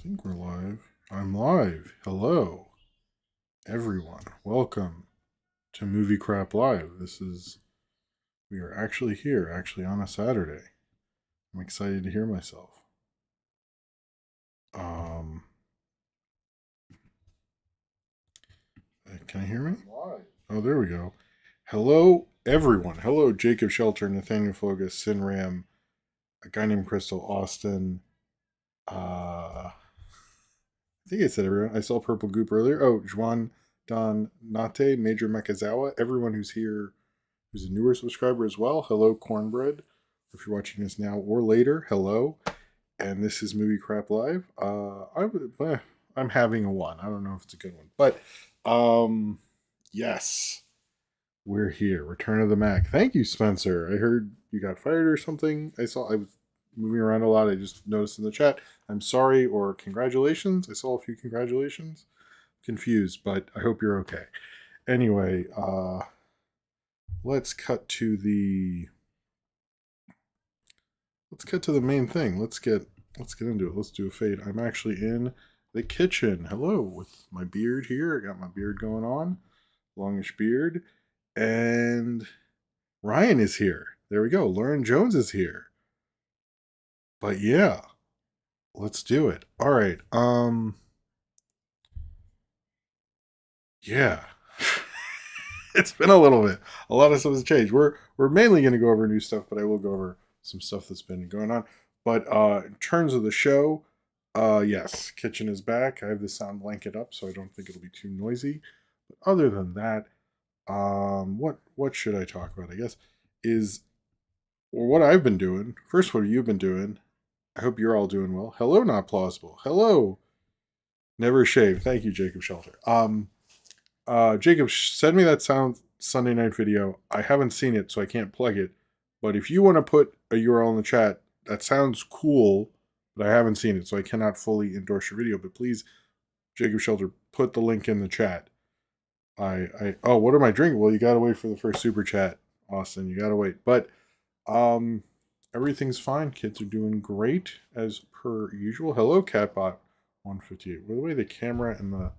think we're live. I'm live. Hello, everyone. Welcome to Movie Crap Live. We are actually here, actually on a Saturday. I'm excited to hear myself. Can I hear me? Oh, there we go. Hello, everyone. Hello, Jacob Shelter, Nathaniel Fogus, Sinram, a guy named Crystal Austin. I think I said everyone. I saw Purple Goop earlier. Oh, Juan Don Nate, Major Mekazawa, everyone who's here, who's a newer subscriber as well. Hello, Cornbread. If you're watching this now or later, hello. And this is Movie Crap Live. I'm having a one. I don't know if it's a good one, but yes, we're here. Return of the Mac. Thank you, Spencer. I heard you got fired or something. I was moving around a lot. I just noticed in the chat. I'm sorry or congratulations. I saw a few congratulations. Confused, but I hope you're okay. Anyway, let's cut to the main thing. Let's get into it. Let's do a fade. I'm actually in the kitchen. Hello, with my beard here. I got my beard going on, longish beard, and Ryan is here. There we go. Lauren Jones is here. But yeah, let's do it. All right. Yeah. It's been a little bit. A lot of stuff has changed. We're mainly going to go over new stuff, but I will go over some stuff that's been going on. But in terms of the show, yes, kitchen is back. I have the sound blanket up, so I don't think it'll be too noisy. But other than that, what should I talk about? I guess is what I've been doing. First, what have you been doing? I hope you're all doing well. Hello, not plausible. Hello, never shave. Thank you, Jacob Shelter. Jacob, send me that Sunday night video. I haven't seen it, so I can't plug it. But if you want to put a URL in the chat, that sounds cool, but I haven't seen it, so I cannot fully endorse your video. But please, Jacob Shelter, put the link in the chat. What am I drinking? Well, you gotta wait for the first super chat, Austin. You gotta wait. But everything's fine. Kids are doing great as per usual. Hello, Catbot 158. By the way, the camera and the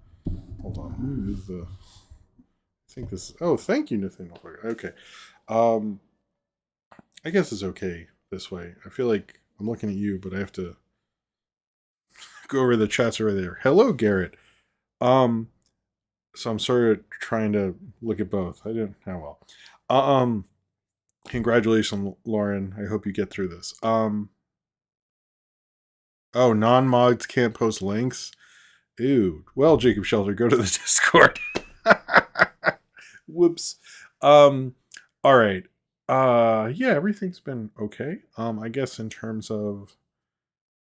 hold on. Let me move the. I think this. Oh, thank you, Nathaniel. Okay. I guess it's okay this way. I feel like I'm looking at you, but I have to go over the chats over there. Hello, Garrett. So I'm sort of trying to look at both. I didn't. Oh well. Congratulations, Lauren. I hope you get through this. Oh, non-mods can't post links. Ew. Well, Jacob Shelter, go to the Discord. Whoops. All right. Yeah, everything's been okay. I guess in terms of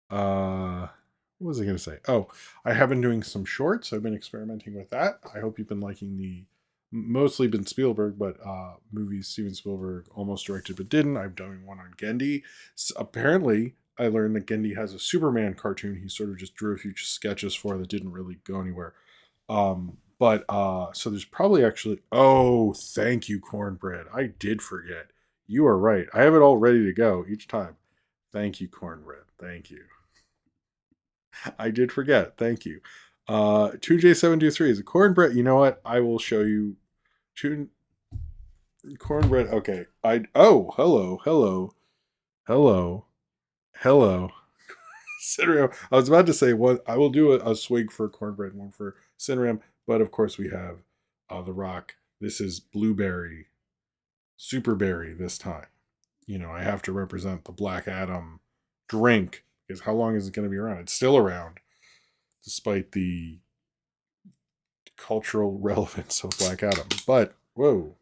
what was I gonna say? Oh, I have been doing some shorts. I've been experimenting with that. I hope you've been liking the mostly been Spielberg, but movies Steven Spielberg almost directed but didn't. I've done one on Gendy. Apparently, I learned that Gendy has a Superman cartoon he sort of just drew a few sketches for that didn't really go anywhere. So there's probably actually. Oh, thank you, Cornbread. I did forget. You are right. I have it all ready to go each time. Thank you, Cornbread. Thank you. I did forget. Thank you. 2J723 is a Cornbread. You know what? I will show you. Cornbread. Okay. Hello. Cinram. I was about to say one. I will do a swig for Cornbread, one for Cinram, but of course we have the Rock. This is blueberry, superberry this time. You know, I have to represent the Black Adam drink because how long is it going to be around? It's still around, despite the cultural relevance of Black Adam. But whoa.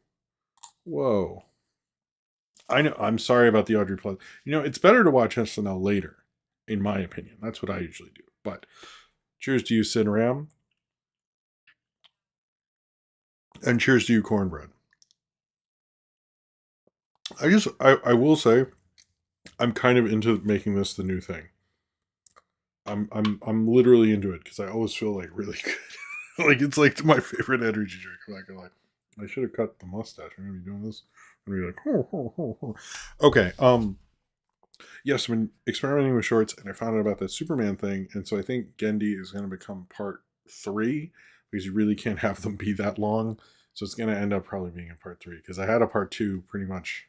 I know. I'm sorry about the Audrey Plus. You know, it's better to watch SNL later, in my opinion. That's what I usually do. But cheers to you, Sin Ram. And cheers to you, Cornbread. I will say, I'm kind of into making this the new thing. I'm literally into it because I always feel like really good. Like it's like my favorite energy drink. I'm not gonna lie. I should have cut the mustache. I'm gonna be doing this. I'm gonna be like, ho, ho, ho, ho. Okay. Yes, I've been experimenting with shorts, and I found out about that Superman thing, and so I think Gendy is going to become part 3 because you really can't have them be that long. So it's going to end up probably being in part 3 because I had a part 2 pretty much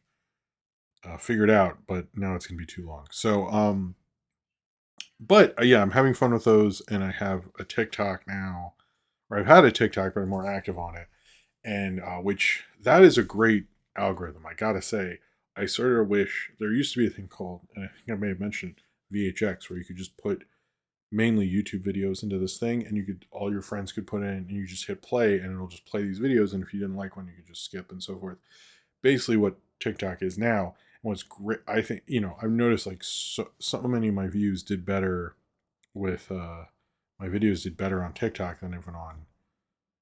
figured out, but now it's going to be too long. So, but yeah, I'm having fun with those, and I have a TikTok now, or I've had a TikTok, but I'm more active on it, and which that is a great algorithm. I gotta say, I sort of wish there used to be a thing called, and I think I may have mentioned VHX, where you could just put mainly YouTube videos into this thing, and you could all your friends could put in, and you just hit play, and it'll just play these videos, and if you didn't like one, you could just skip and so forth. Basically, what TikTok is now, and what's great, I think, I've noticed like so many of my views did better with my videos did better on TikTok than even on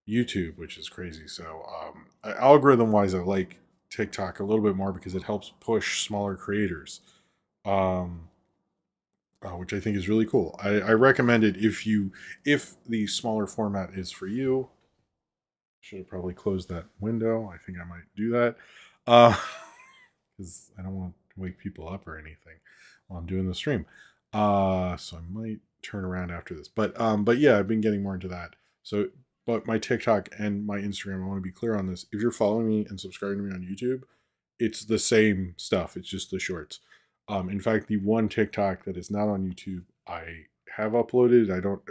YouTube, which is crazy. So, algorithm wise, I like TikTok a little bit more because it helps push smaller creators, um, which I think is really cool. I recommend it if the smaller format is for you. Should have probably closed that window. I think I might do that because I don't want to wake people up or anything while I'm doing the stream. So I might turn around after this. But yeah, I've been getting more into that. So, but my TikTok and my Instagram, I want to be clear on this. If you're following me and subscribing to me on YouTube, it's the same stuff. It's just the shorts. In fact, the one TikTok that is not on YouTube, I have uploaded. I don't.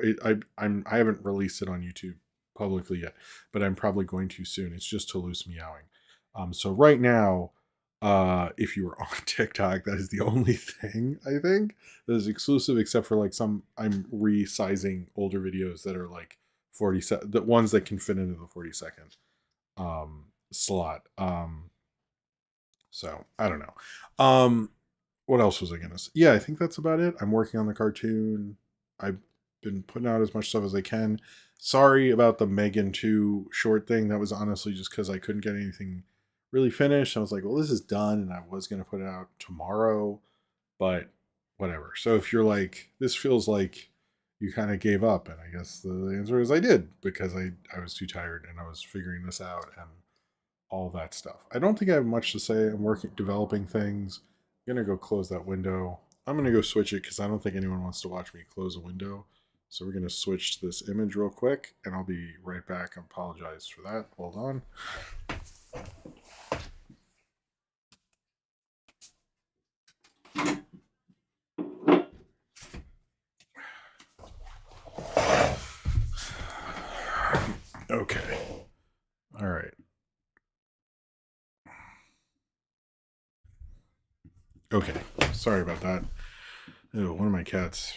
I haven't released it on YouTube publicly yet, but I'm probably going to soon. It's just Toulouse meowing. So right now, if you were on TikTok, that is the only thing I think that is exclusive, except for like some I'm resizing older videos that are like 40 the ones that can fit into the 40-second slot. So I don't know. What else was I gonna say? Yeah, I think that's about it. I'm working on the cartoon. I've been putting out as much stuff as I can. Sorry about the Megan 2 short thing. That was honestly just because I couldn't get anything really finished. I was like, well, this is done, and I was gonna put it out tomorrow, but whatever. So if you're like, this feels like you kind of gave up, and I guess the answer is I did because I was too tired and I was figuring this out and all that stuff. I don't think I have much to say. I'm working, developing things. I'm gonna go close that window. I'm gonna go switch it because I don't think anyone wants to watch me close a window. So we're gonna switch to this image real quick, and I'll be right back. I apologize for that. Hold on. Okay. All right. Okay. Sorry about that. Ew, one of my cats.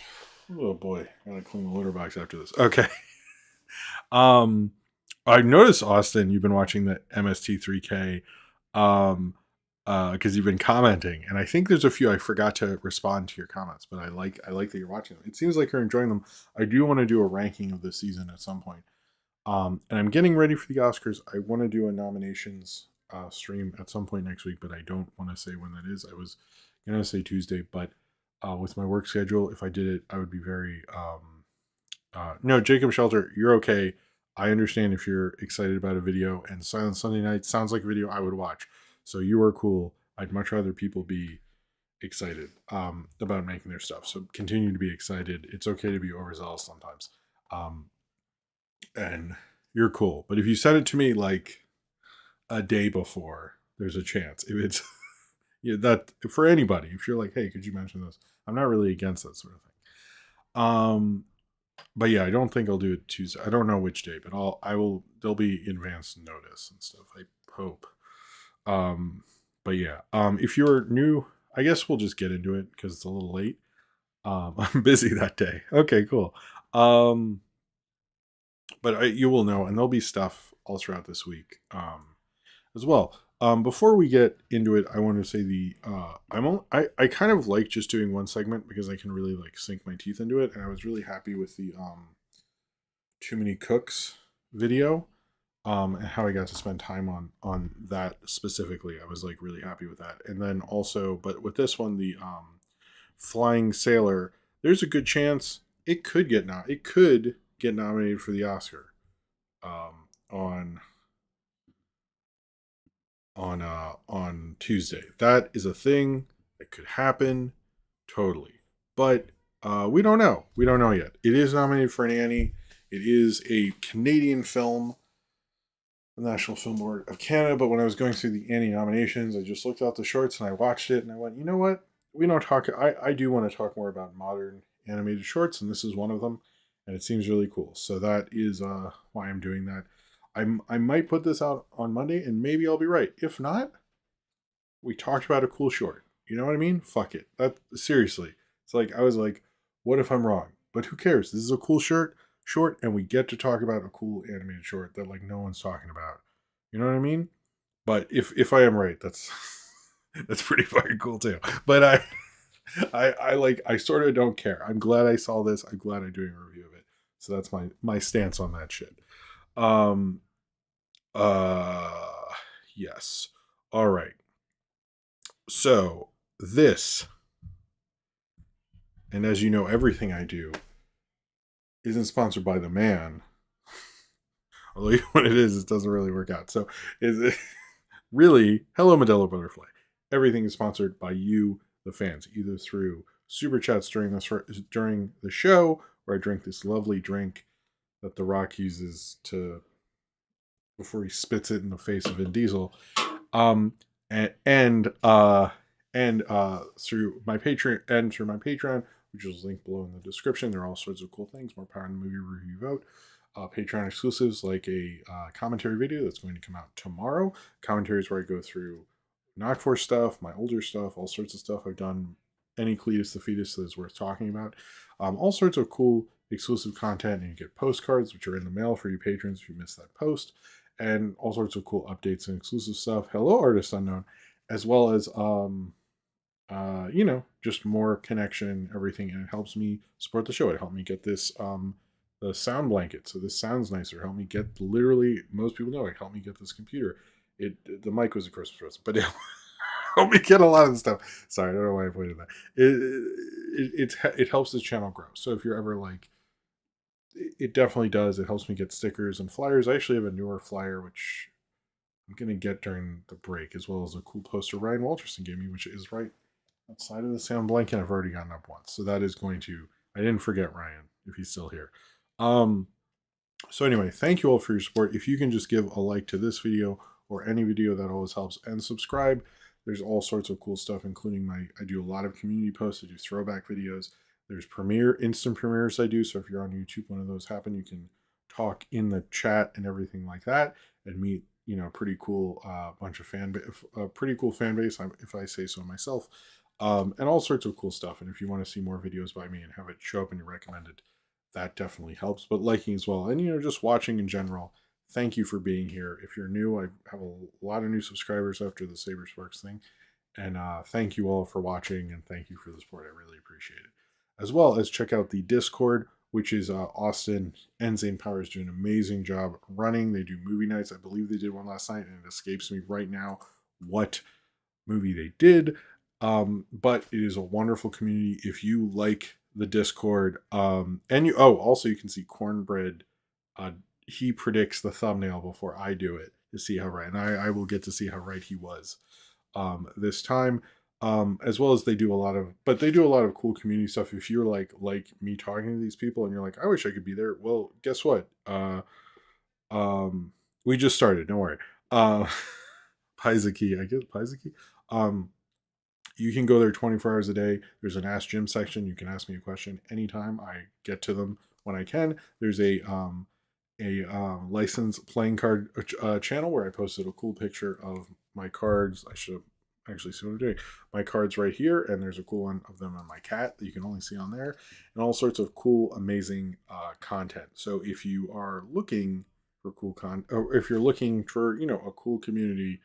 Oh boy, I gotta clean the litter box after this. Okay. Um, I noticed, Austin, you've been watching the MST3K, because you've been commenting, and I think there's a few I forgot to respond to your comments, but I like that you're watching them. It seems like you're enjoying them. I do want to do a ranking of this season at some point. And I'm getting ready for the Oscars. I want to do a nominations stream at some point next week, but I don't want to say when that is. I was gonna say Tuesday, but with my work schedule, if I did it, I would be very no, Jacob Shelter, you're okay. I understand if you're excited about a video, and Silent Sunday Night sounds like a video I would watch. So you are cool. I'd much rather people be excited about making their stuff. So continue to be excited. It's okay to be overzealous sometimes. Um, and you're cool. But if you send it to me like a day before, there's a chance. If it's yeah, that for anybody, if you're like, hey, could you mention this? I'm not really against that sort of thing. But yeah, I don't think I'll do it Tuesday. I don't know which day, but I will. There'll be advance notice and stuff. I hope. Um, but yeah, if you're new, I guess we'll just get into it because it's a little late. I'm busy that day. Okay, cool. Um, but you will know, and there'll be stuff all throughout this week as well. Before we get into it, I want to say I kind of like just doing one segment because I can really like sink my teeth into it, and I was really happy with the Too Many Cooks video, and how I got to spend time on that specifically. I was like really happy with that. And then also, but with this one, the Flying Sailor, there's a good chance it could get nominated for the Oscar on on Tuesday. That is a thing that could happen. totally. But we don't know. We don't know yet. It is nominated for an Annie. It is a Canadian film, the National Film Board of Canada. But when I was going through the Annie nominations, I just looked out the shorts and I watched it and I went, you know what? We don't talk. I do want to talk more about modern animated shorts, and this is one of them, and it seems really cool. So that is why I'm doing that. I might put this out on Monday, and maybe I'll be right. If not, we talked about a cool short. You know what I mean? Fuck it. That seriously. It's like I was like, what if I'm wrong? But who cares? This is a cool short, and we get to talk about a cool animated short that like no one's talking about. You know what I mean? But if I am right, that's that's pretty fucking cool too. But I sort of don't care. I'm glad I saw this. I'm glad I'm doing a review of it. So that's my stance on that shit. Um uh yes. All right. So this, and as you know, everything I do isn't sponsored by the man. Although when it is, it doesn't really work out. So is it really, hello Modelo Butterfly. Everything is sponsored by you, the fans, either through super chats during the show, where I drink this lovely drink that The Rock uses to before he spits it in the face of Vin Diesel, um, and through my Patreon, which is linked below in the description. There are all sorts of cool things. More power in the movie review vote. Patreon exclusives like a commentary video that's going to come out tomorrow. Commentaries where I go through Knock For stuff, my older stuff, all sorts of stuff I've done. Any Cletus the Fetus that is worth talking about. All sorts of cool exclusive content, and you get postcards which are in the mail for you patrons if you missed that post, and all sorts of cool updates and exclusive stuff. Hello, Artist Unknown, as well as just more connection, everything, and it helps me support the show. It helped me get this the sound blanket, so this sounds nicer. Help me get literally, most people know it helped me get this computer. The mic was a Christmas present, but it helped me get a lot of the stuff. Sorry, I don't know why I pointed that. It helps this channel grow. So if you're ever like, it definitely does. It helps me get stickers and flyers. I actually have a newer flyer which I'm gonna get during the break, as well as a cool poster Ryan Walterson gave me, which is right outside of the sound blanket. I've already gotten up once, so that is going to. I didn't forget Ryan if he's still here. Um, so anyway, thank you all for your support. If you can just give a like to this video or any video, that always helps, and subscribe. There's all sorts of cool stuff, including I do a lot of community posts. I do throwback videos. There's instant premieres I do. So if you're on YouTube, one of those happen, you can talk in the chat and everything like that, and meet pretty cool bunch of pretty cool fan base, if I say so myself, and all sorts of cool stuff. And if you want to see more videos by me and have it show up in your recommended, that definitely helps. But liking as well, and just watching in general. Thank you for being here. If you're new, I have a lot of new subscribers after the Saber Sparks thing, and thank you all for watching, and thank you for the support. I really appreciate it. As well as check out the Discord, which is Austin and Zane Powers do an amazing job running. They do movie nights. I believe they did one last night, and it escapes me right now what movie they did. But it is a wonderful community. If you like the Discord, and also you can see Cornbread. He predicts the thumbnail before I do it to see how right, and I will get to see how right he was this time. As well as they do a lot of cool community stuff. If you're like me talking to these people and you're like, I wish I could be there. Well, guess what? We just started. Don't worry. Paisaki, I guess Paisaki. You can go there 24 hours a day. There's an Ask Jim section. You can ask me a question anytime. I get to them when I can. There's a licensed playing card channel where I posted a cool picture of my cards. I should have actually see what I'm doing. My cards right here, and there's a cool one of them on my cat that you can only see on there, and all sorts of cool, amazing content. So if you are looking for cool or if you're looking for a cool community,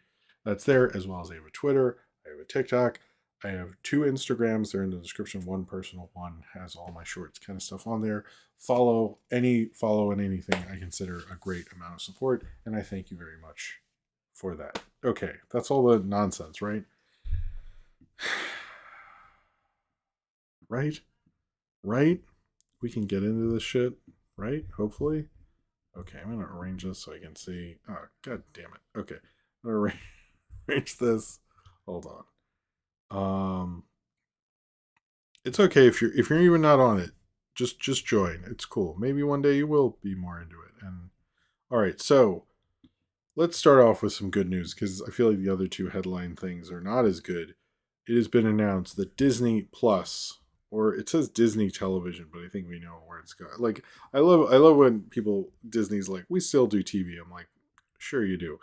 that's there. As well as I have a Twitter, I have a TikTok, I have 2 Instagrams. They're in the description. One personal, one has all my shorts kind of stuff on there. Follow and anything I consider a great amount of support, and I thank you very much for that. Okay, that's all the nonsense, right? Right? Right? We can get into this shit, right? Hopefully. Okay, I'm gonna arrange this so I can see. Oh, god damn it. Okay, I'm gonna arrange this. Hold on. It's okay if you're even not on it. Just join. It's cool. Maybe one day you will be more into it. And all right, so let's start off with some good news because I feel like the other two headline things are not as good. It has been announced that Disney Plus, or it says Disney Television, but I think we know where it's going. Like I love when people Disney's like, we still do TV. I'm like, sure you do.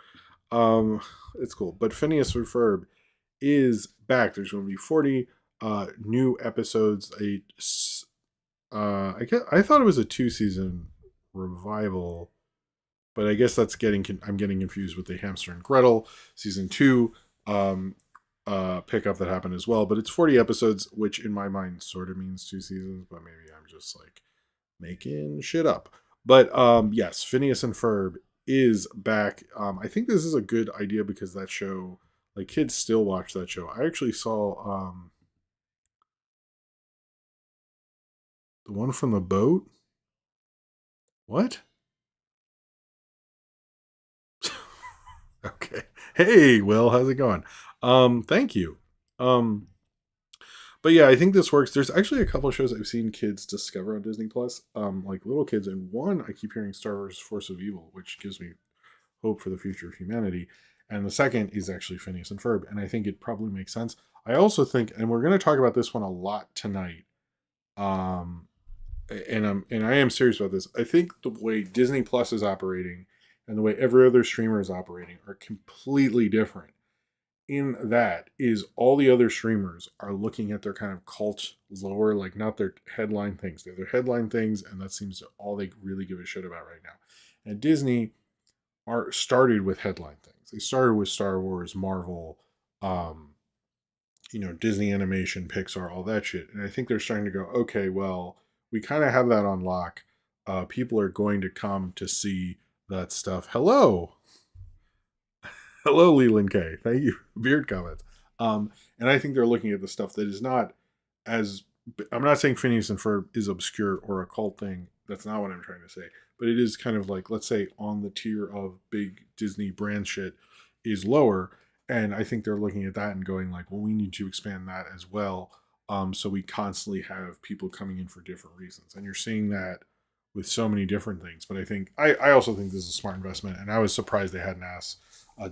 Um, it's cool. But Phineas and Ferb is back. There's going to be 40 new episodes. I thought it was a 2 season revival, but I guess that's I'm getting confused with the Hamster and Gretel season 2 pickup that happened as well. But it's 40 episodes, which in my mind sort of means 2 seasons, but maybe I'm just like making shit up. But yes, Phineas and Ferb is back. I think this is a good idea because that show, like kids still watch that show. I actually saw the one from the boat. What? Okay. Hey, Will, how's it going? Thank you. Um, but yeah, I think this works. There's actually a couple of shows I've seen kids discover on Disney Plus, like little kids, and one I keep hearing Star Wars: Force of Evil, which gives me hope for the future of humanity. And the second is actually Phineas and Ferb, and I think it probably makes sense. I also think, and we're going to talk about this one a lot tonight. Um, and I am serious about this. I think the way Disney Plus is operating and the way every other streamer is operating are completely different. In that is all the other streamers are looking at their kind of cult lower, like not their headline things. They're their headline things, and that seems to all they really give a shit about right now. And Disney are started with headline things. They started with Star Wars, Marvel, um, Disney Animation, Pixar, all that shit. And I think they're starting to go, okay, well, we kind of have that on lock. People are going to come to see that stuff. Hello, hello, Leland K. Thank you, beard comments. And I think they're looking at the stuff that is not as. I'm not saying Phineas and Ferb is obscure or a cult thing. That's not what I'm trying to say. But it is kind of like, let's say, on the tier of big Disney brand shit is lower, and I think they're looking at that and going like, well, we need to expand that as well. So we constantly have people coming in for different reasons, and you're seeing that with so many different things. But I also think this is a smart investment, and I was surprised they hadn't asked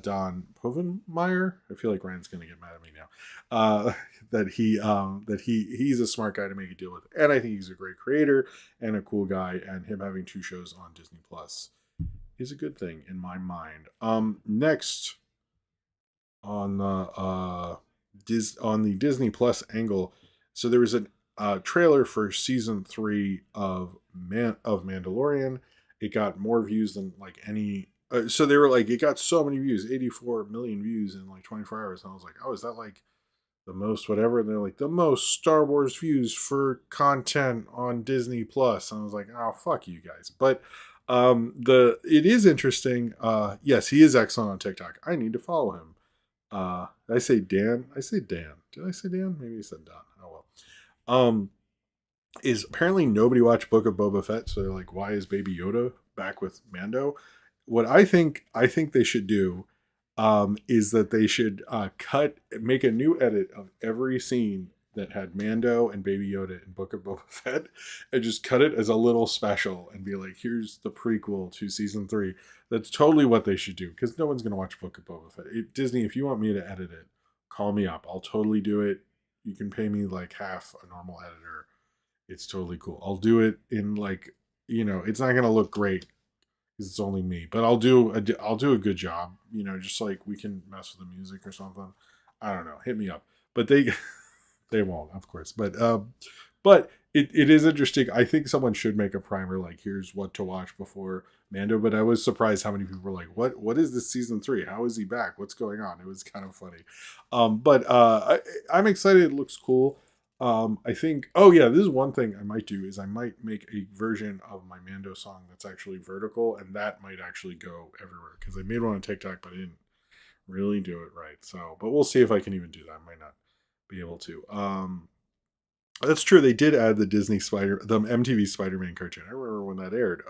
Don Povenmire. I feel like Ryan's going to get mad at me now. He's a smart guy to make a deal with, and I think he's a great creator and a cool guy, and him having 2 shows on Disney Plus is a good thing in my mind. Next on the on the Disney Plus angle, so there was a trailer for season 3 of Mandalorian. It got more views than like any. So they were like, it got so many views, 84 million views in like 24 hours. And I was like, oh, is that like the most whatever? And they're like, the most Star Wars views for content on Disney Plus. And I was like, oh, fuck you guys. But it is interesting. Yes, he is excellent on TikTok. I need to follow him. Did I say Dan? I say Dan. Did I say Dan? Maybe I said Don. Oh well. Is apparently nobody watched Book of Boba Fett, so they're like, why is Baby Yoda back with Mando? What I think they should do is that they should make a new edit of every scene that had Mando and Baby Yoda in Book of Boba Fett, and just cut it as a little special and be like, here's the prequel to season 3. That's totally what they should do because no one's gonna watch Book of Boba Fett. Disney, if you want me to edit it, call me up. I'll totally do it. You can pay me like half a normal editor. It's totally cool. I'll do it in like, it's not gonna look great because it's only me, but I'll do a good job. Just like we can mess with the music or something. I don't know. Hit me up. But they they won't, of course. But it is interesting. I think someone should make a primer like here's what to watch before Mando. But I was surprised how many people were like, what is this season 3? How is he back? What's going on? It was kind of funny. But I'm excited. It looks cool. I think. Oh yeah, this is one thing I might do is I might make a version of my Mando song that's actually vertical, and that might actually go everywhere because I made one on TikTok, but I didn't really do it right. So, but we'll see if I can even do that. I might not be able to. That's true. They did add the MTV Spider-Man cartoon. I remember when that aired.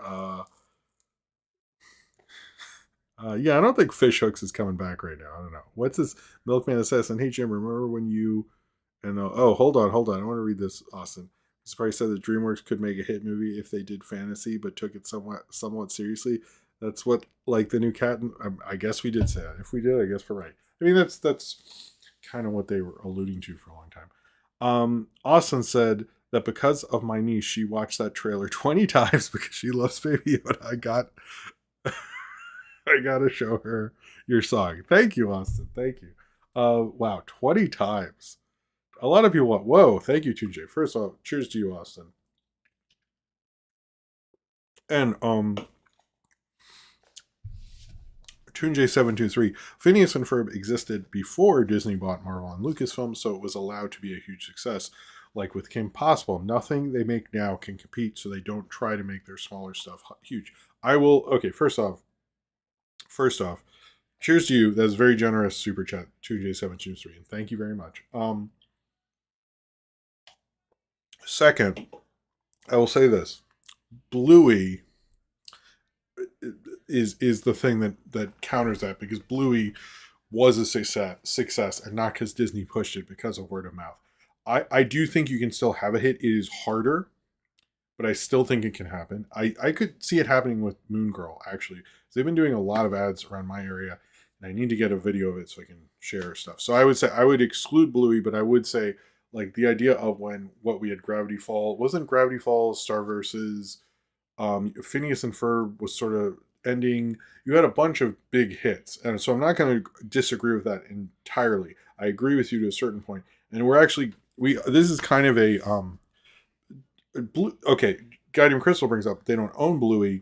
Yeah, I don't think Fish Hooks is coming back right now. I don't know. What's this Milkman Assassin? Hey Jim, remember when you And oh, hold on. I want to read this, Austin. He's probably said that DreamWorks could make a hit movie if they did fantasy, but took it somewhat seriously. That's what, like the new cat. I guess we did say that. If we did, I guess we're right. I mean, that's kind of what they were alluding to for a long time. Austin said that because of my niece, she watched that trailer 20 times because she loves Baby Yoda. I gotta show her your song. Thank you, Austin. Thank you. Wow, 20 times. A lot of people want. Whoa, thank you, 2J. First off, cheers to you, Austin. And 2J723. Phineas and Ferb existed before Disney bought Marvel and Lucasfilm, so it was allowed to be a huge success. Like with Kim Possible, nothing they make now can compete, so they don't try to make their smaller stuff huge. I will. Okay, first off, cheers to you. That's very generous super chat, 2J723, and thank you very much. Second, I will say this: Bluey is the thing that counters that, because Bluey was a success and not because Disney pushed it, because of word of mouth. I do think you can still have a hit. It is harder, but I still think it can happen. I could see it happening with Moon Girl, actually. They've been doing a lot of ads around my area, and I need to get a video of it so I can share stuff. So I would say I would exclude Bluey, but I would say, like, the idea of what we had, Gravity Fall, wasn't Gravity Falls, Star Versus, Phineas and Ferb was sort of ending. You had a bunch of big hits, and so I'm not going to disagree with that entirely. I agree with you to a certain point, and we're actually this is kind of a okay. Guardian Crystal brings up they don't own Bluey.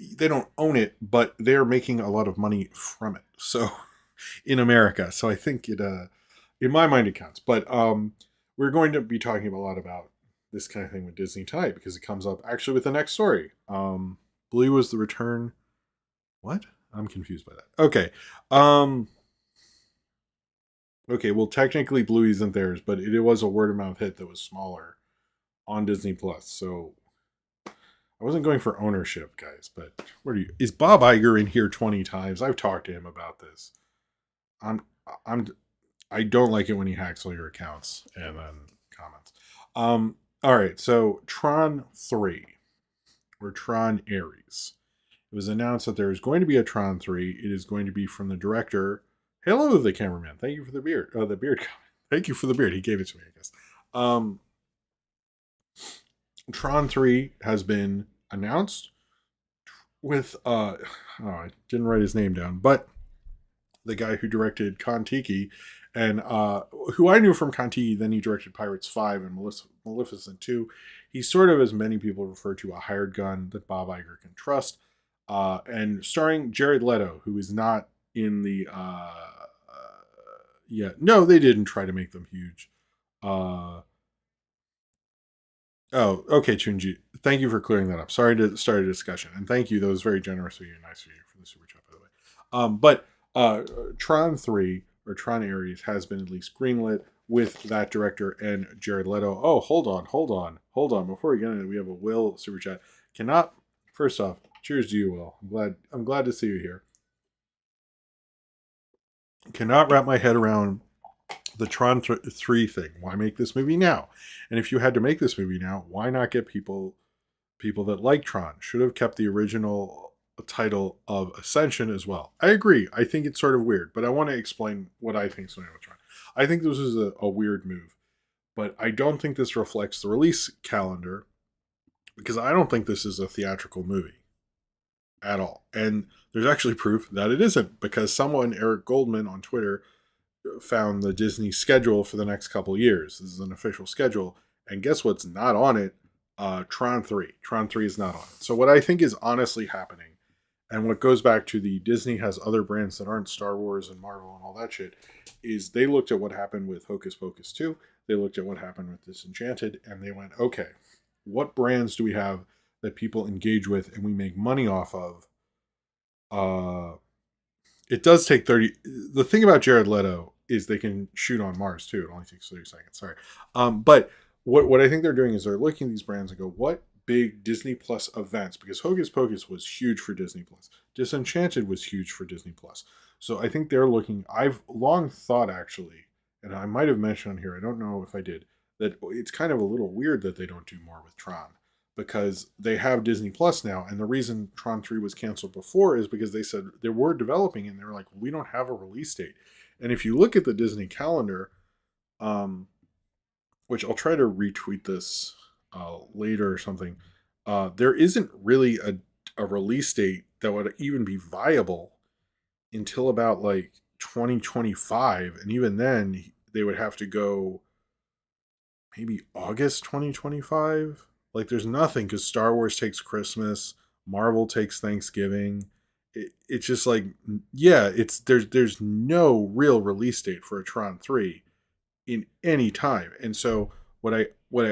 They don't own it, but they're making a lot of money from it. So in America, so I think it in my mind it counts. But we're going to be talking a lot about this kind of thing with Disney tonight, because it comes up actually with the next story. Bluey was the return. What? I'm confused by that. Okay. Okay, well, technically Bluey isn't theirs, but it was a word of mouth hit that was smaller on Disney Plus. So I wasn't going for ownership, guys, but where do you is Bob Iger in here 20 times? I've talked to him about this. I'm I'm I don't like it when he hacks all your accounts and then comments. All right, so Tron 3 or Tron Ares. It was announced that there is going to be a Tron 3. It is going to be from the director. Hello, the cameraman. Thank you for the beard. Oh, the beard. Thank you for the beard. He gave it to me, I guess. Tron 3 has been announced with I didn't write his name down, but the guy who directed Kon-Tiki, and who I knew from Kon-Tiki, then he directed Pirates 5 and Maleficent 2. He's sort of, as many people refer to, a hired gun that Bob Iger can trust. And starring Jared Leto, who is not in the yeah, no, they didn't try to make them huge. Oh, okay, Chunji. Thank you for clearing that up. Sorry to start a discussion, and thank you. That was very generous of you and nice of you for the super chat, by the way. But Tron 3 or Tron Ares has been at least greenlit with that director and Jared Leto. Oh, hold on. Before we get into it, we have a Will super chat. Cannot. First off, cheers to you, Will. I'm glad to see you here. Cannot wrap my head around the Tron 3 thing. Why make this movie now? And if you had to make this movie now, why not get people that like Tron? Should have kept the original title of Ascension as well. I agree. I think it's sort of weird, but I want to explain what I think is going on with Tron. I think this is a weird move, but I don't think this reflects the release calendar, because I don't think this is a theatrical movie at all. And there's actually proof that it isn't, because someone, Eric Goldman on Twitter, found the Disney schedule for the next couple years. This is an official schedule, and guess what's not on it? Tron 3. Tron 3 is not on it. So what I think is honestly happening, and what goes back to the Disney has other brands that aren't Star Wars and Marvel and all that shit, is they looked at what happened with Hocus Pocus 2, they looked at what happened with Disenchanted, and they went, okay, what brands do we have that people engage with and we make money off of? It does take 30. The thing about Jared Leto is they can shoot on Mars too. It only takes 30 seconds. Sorry. But what I think they're doing is they're looking at these brands and go, what big Disney Plus events? Because Hocus Pocus was huge for Disney Plus. Disenchanted was huge for Disney Plus. So I think they're looking. I've long thought, actually, and I might have mentioned on here, I don't know if I did, that it's kind of a little weird that they don't do more with Tron because they have Disney Plus now, and the reason Tron 3 was canceled before is because they said they were developing it, and they were like, we don't have a release date. And if you look at the Disney calendar, um, which I'll try to retweet this later or something, there isn't really a release date that would even be viable until about like 2025. And even then, they would have to go maybe August 2025. Like, there's nothing because Star Wars takes Christmas, Marvel takes Thanksgiving. It's just like, yeah, it's there's no real release date for a Tron 3 in any time. And so what I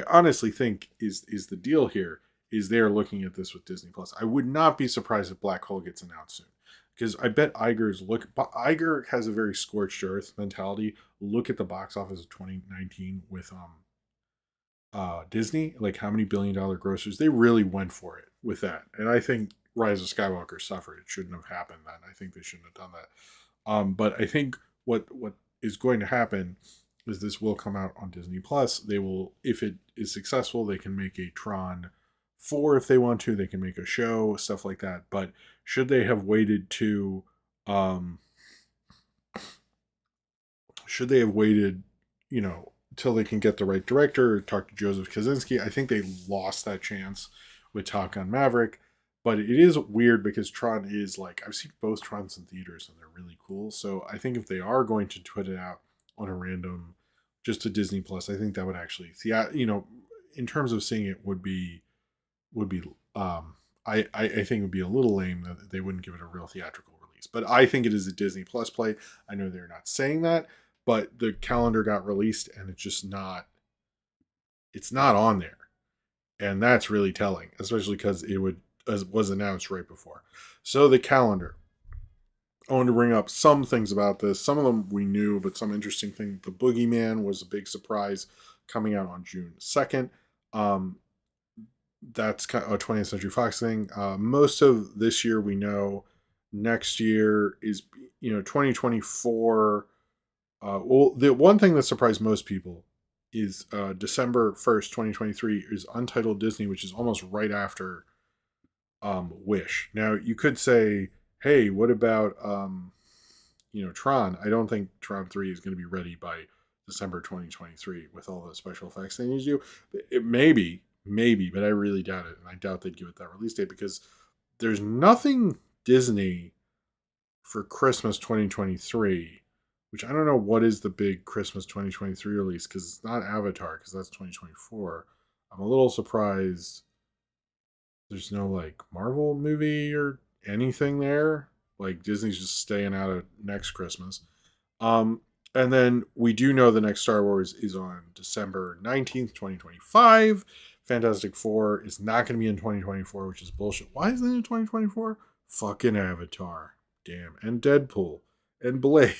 honestly think is the deal here is they're looking at this with Disney Plus. I would not be surprised if Black Hole gets announced soon. Because I bet Iger has a very scorched earth mentality. Look at the box office of 2019 with Disney, like how many billion-dollar grossers. They really went for it with that. And I think Rise of Skywalker suffered. It shouldn't have happened then. I think they shouldn't have done that. But I think what is going to happen is this will come out on Disney Plus. They will, if it is successful, they can make a Tron 4 if they want to. They can make a show, stuff like that. But should they have waited to, um, should they have waited, till they can get the right director or talk to Joseph Kaczynski? I think they lost that chance with Top Gun Maverick. But it is weird because Tron is like, I've seen both Trons in theaters and they're really cool. So I think if they are going to put it out on a random, just to Disney Plus, I think that would actually, in terms of seeing it would be I think it would be a little lame that they wouldn't give it a real theatrical release. But I think it is a Disney Plus play. I know they're not saying that, but the calendar got released and it's not on there. And that's really telling, especially because was announced right before. So the calendar. I wanted to bring up some things about this. Some of them we knew, but some interesting thing. The Boogeyman was a big surprise coming out on June 2nd. Um, that's kind of a 20th Century Fox thing. Most of this year we know. Next year is 2024. Well, the one thing that surprised most people is December 1st, 2023 is Untitled Disney, which is almost right after Wish. Now you could say, hey, what about Tron? I don't think Tron 3 is going to be ready by December 2023 with all the special effects they need to do. It maybe, but I really doubt it, and I doubt they'd give it that release date because there's nothing Disney for Christmas 2023, which I don't know what is the big Christmas 2023 release because it's not Avatar because that's 2024. I'm a little surprised there's no like Marvel movie or anything there. Like Disney's just staying out of next Christmas. Um, and then we do know the next Star Wars is on December 19th, 2025. Fantastic Four is not going to be in 2024, which is bullshit. Why isn't it in 2024? Fucking Avatar. Damn. And Deadpool. And Blade.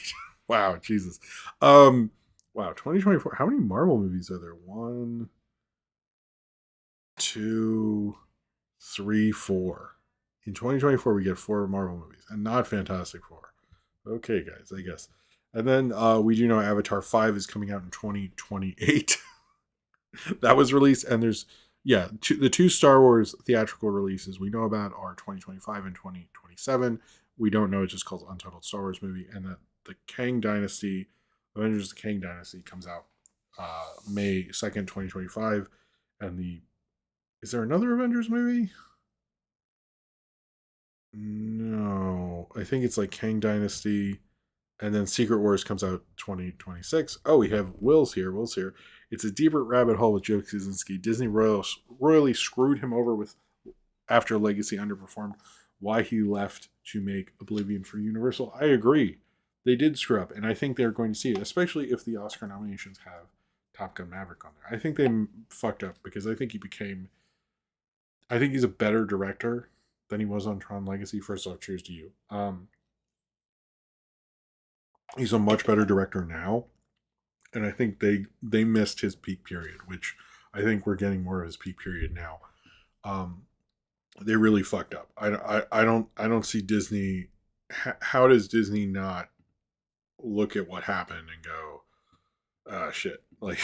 Wow, Jesus. Wow, 2024. How many Marvel movies are there? 1, 2, 3, 4. In 2024, we get 4 Marvel movies, and not Fantastic Four. Okay, guys, I guess. And then we do know Avatar 5 is coming out in 2028. That was released, and there's, the 2 Star Wars theatrical releases we know about are 2025 and 2027. We don't know, it's just called Untitled Star Wars Movie, and that the Kang Dynasty, Avengers the Kang Dynasty, comes out May 2nd, 2025. And is there another Avengers movie? No, I think it's like Kang Dynasty, and then Secret Wars comes out 2026. Oh, we have Will's here. Will's here. It's a deeper rabbit hole with Joe Kaczynski. Disney royally screwed him over with after Legacy underperformed. Why he left to make Oblivion for Universal. I agree. They did screw up, and I think they're going to see it, especially if the Oscar nominations have Top Gun Maverick on there. I think they fucked up because I think I think he's a better director than he was on Tron Legacy. First off, cheers to you. He's a much better director now, and I think they missed his peak period, which I think we're getting more of his peak period now. They really fucked up. I don't see Disney. How does Disney not look at what happened and go, shit. Like,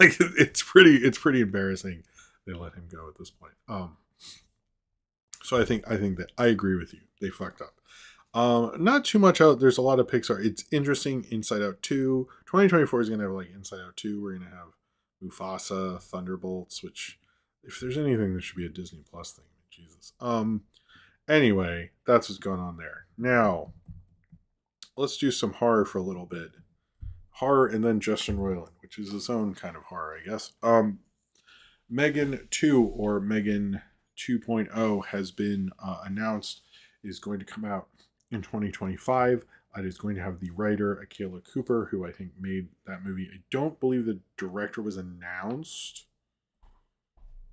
like it's pretty embarrassing they let him go at this point. So I think that I agree with you. They fucked up. Not too much out. There's a lot of Pixar. It's interesting. Inside Out 2. 2024 is gonna have like Inside Out 2. We're gonna have Mufasa, Thunderbolts, which if there's anything that should be a Disney Plus thing, Jesus. Anyway, that's what's going on there. Now, let's do some horror for a little bit. Horror and then Justin Roiland, which is his own kind of horror, I guess. Megan 2 or Megan 2.0 has been announced, is going to come out in 2025. It is going to have the writer Akela Cooper, who I think made that movie. I don't believe the director was announced,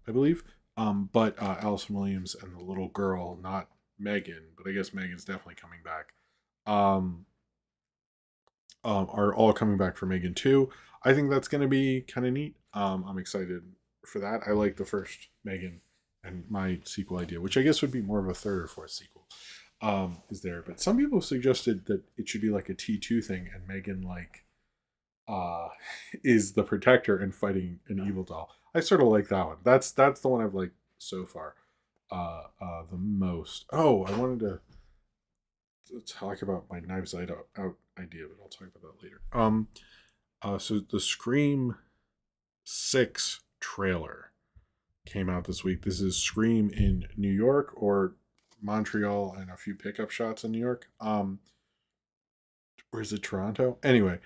I believe. But Allison Williams and the little girl, not Megan, but I guess Megan's definitely coming back, are all coming back for Megan 2. I think that's going to be kind of neat. I'm excited for that. I like the first Megan, and my sequel idea, which I guess would be more of a third or fourth sequel, is there. But some people suggested that it should be like a T2 thing, and Megan like is the protector and fighting an evil doll. I sort of like that one. That's the one I've liked so far the most. Oh, I wanted to talk about my Knives Out idea, but I'll talk about that later. So the Scream 6 trailer came out this week. This is Scream in New York or Montreal and a few pickup shots in New York. Or is it Toronto? Anyway,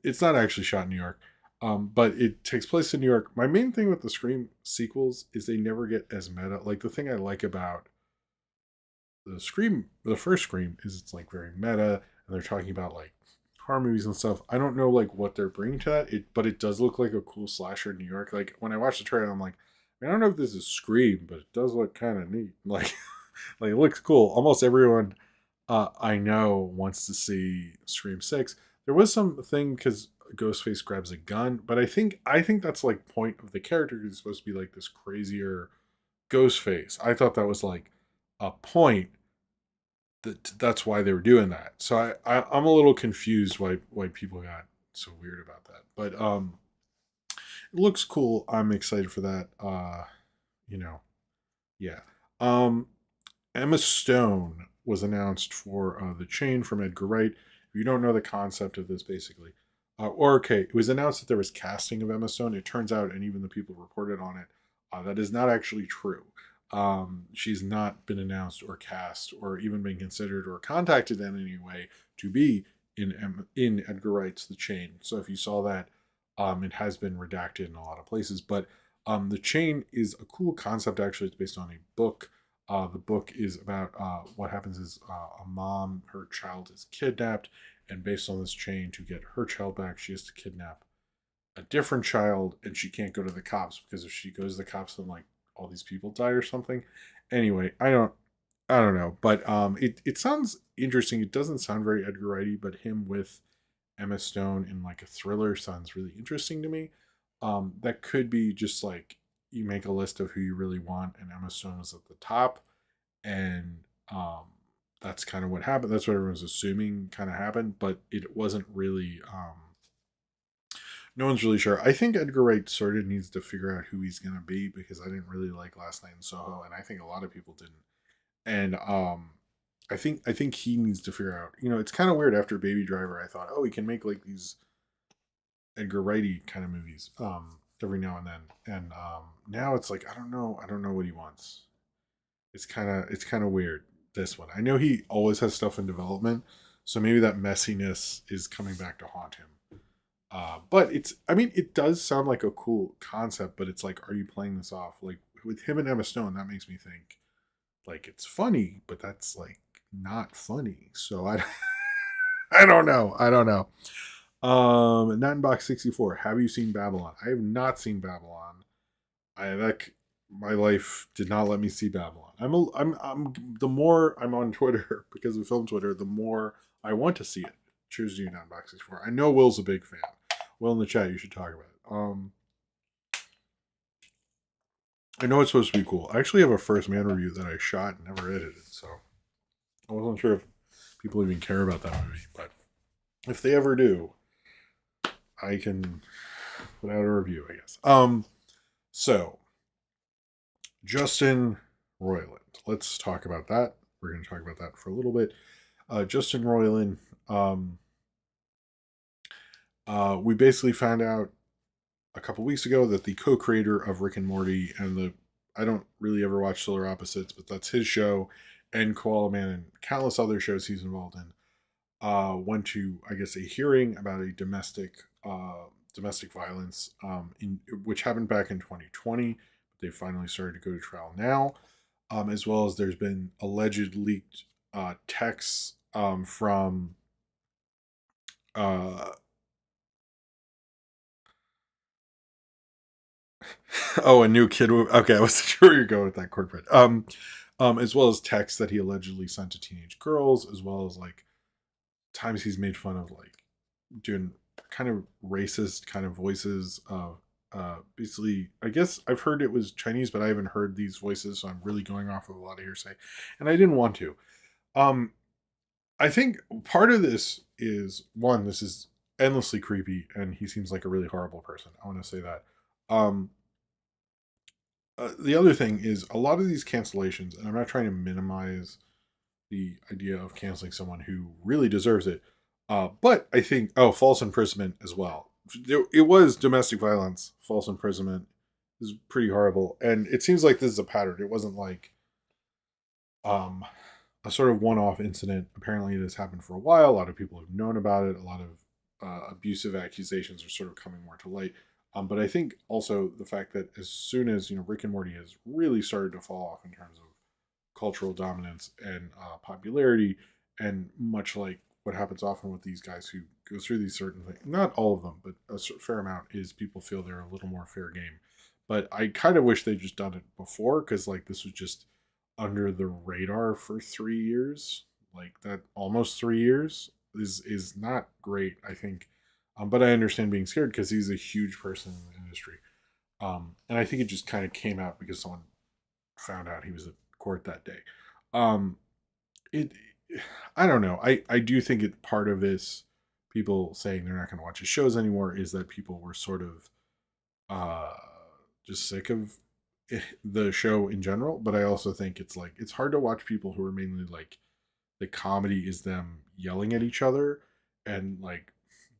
it's not actually shot in New York, but it takes place in New York. My main thing with the Scream sequels is they never get as meta. Like, the thing I like about the first Scream, is it's like very meta, and they're talking about like horror movies and stuff. I don't know like what they're bringing to that, but it does look like a cool slasher in New York. Like, when I watched the trailer, I'm like, I don't know if this is Scream, but it does look kind of neat. Like, like it looks cool. Almost everyone I know wants to see Scream 6. There was something because Ghostface grabs a gun, but I think that's like point of the character. He's supposed to be like this crazier Ghostface. I thought that was like a point that's why they were doing that. So I'm a little confused why people got so weird about that. But it looks cool. I'm excited for that. You know, yeah. Emma Stone was announced for The Chain from Edgar Wright. If you don't know the concept of this, basically, it was announced that there was casting of Emma Stone. It turns out, and even the people reported on it, that is not actually true. She's not been announced or cast or even been considered or contacted in any way to be in Edgar Wright's The Chain. So if you saw that, it has been redacted in a lot of places. But The Chain is a cool concept. Actually, it's based on a book. The book is about what happens is a mom, her child is kidnapped, and based on this chain, to get her child back, she has to kidnap a different child, and she can't go to the cops, because if she goes to the cops, then like all these people die or something. Anyway, I don't know, but it sounds interesting. It doesn't sound very Edgar Wrighty, but him with Emma Stone in like a thriller sounds really interesting to me. That could be just like, you make a list of who you really want, and Emma Stone is at the top, and that's kind of what happened. That's what everyone's assuming kind of happened, but it wasn't really. No one's really sure. I think Edgar Wright sort of needs to figure out who he's gonna be, because I didn't really like Last Night in Soho, and I think a lot of people didn't. And I think he needs to figure out. It's kind of weird. After Baby Driver, I thought, oh, he can make like these Edgar Wrighty kind of movies every now and then, and now it's like I don't know what he wants. It's kind of weird. This one, I know he always has stuff in development, so maybe that messiness is coming back to haunt him. But it does sound like a cool concept, but it's like, are you playing this off? Like, with him and Emma Stone, that makes me think, like, it's funny, but that's, like, not funny. So, I don't know. Nightbox 64, have you seen Babylon? I have not seen Babylon. My life did not let me see Babylon. I'm the more I'm on Twitter, because of film Twitter, the more I want to see it. Choose you, Nightbox 64. I know Will's a big fan. Will, in the chat, you should talk about it. I know it's supposed to be cool. I actually have a First Man review that I shot and never edited, so I wasn't sure if people even care about that movie. But if they ever do, I can put out a review, I guess. So Justin Roiland. Let's talk about that. We're going to talk about that for a little bit. Justin Roiland. We basically found out a couple weeks ago that the co-creator of Rick and Morty and the I don't really ever watch Solar Opposites, but that's his show, and Koala Man and countless other shows he's involved in, went to, I guess, a hearing about a domestic violence, which happened back in 2020. But they finally started to go to trial now, as well as there's been alleged leaked texts from uh, oh, a new kid. Okay, I wasn't sure where you're going with that corporate. As well as texts that he allegedly sent to teenage girls, as well as like times he's made fun of like doing kind of racist kind of voices. Basically, I guess I've heard it was Chinese, but I haven't heard these voices, so I'm really going off of a lot of hearsay, and I didn't want to. Um, I think part of this is one, this is endlessly creepy, and he seems like a really horrible person. I want to say that. Um, the other thing is a lot of these cancellations, and I'm not trying to minimize the idea of canceling someone who really deserves it, but I think false imprisonment as well. It was domestic violence, false imprisonment is pretty horrible, and it seems like this is a pattern. It wasn't like um, a sort of one-off incident. Apparently, it has happened for a while. A lot of people have known about it. A lot of abusive accusations are sort of coming more to light. But I think also the fact that as soon as Rick and Morty has really started to fall off in terms of cultural dominance and popularity, and much like what happens often with these guys who go through these certain things, not all of them, but a fair amount, is people feel they're a little more fair game. But I kind of wish they'd just done it before, because like this was just under the radar for 3 years. Like that, almost 3 years is not great, I think. But I understand being scared because he's a huge person in the industry. And I think it just kind of came out because someone found out he was at court that day. Um, it, I don't know. I do think it part of this people saying they're not going to watch his shows anymore is that people were sort of uh, just sick of the show in general. But I also think it's like it's hard to watch people who are mainly like the comedy is them yelling at each other and like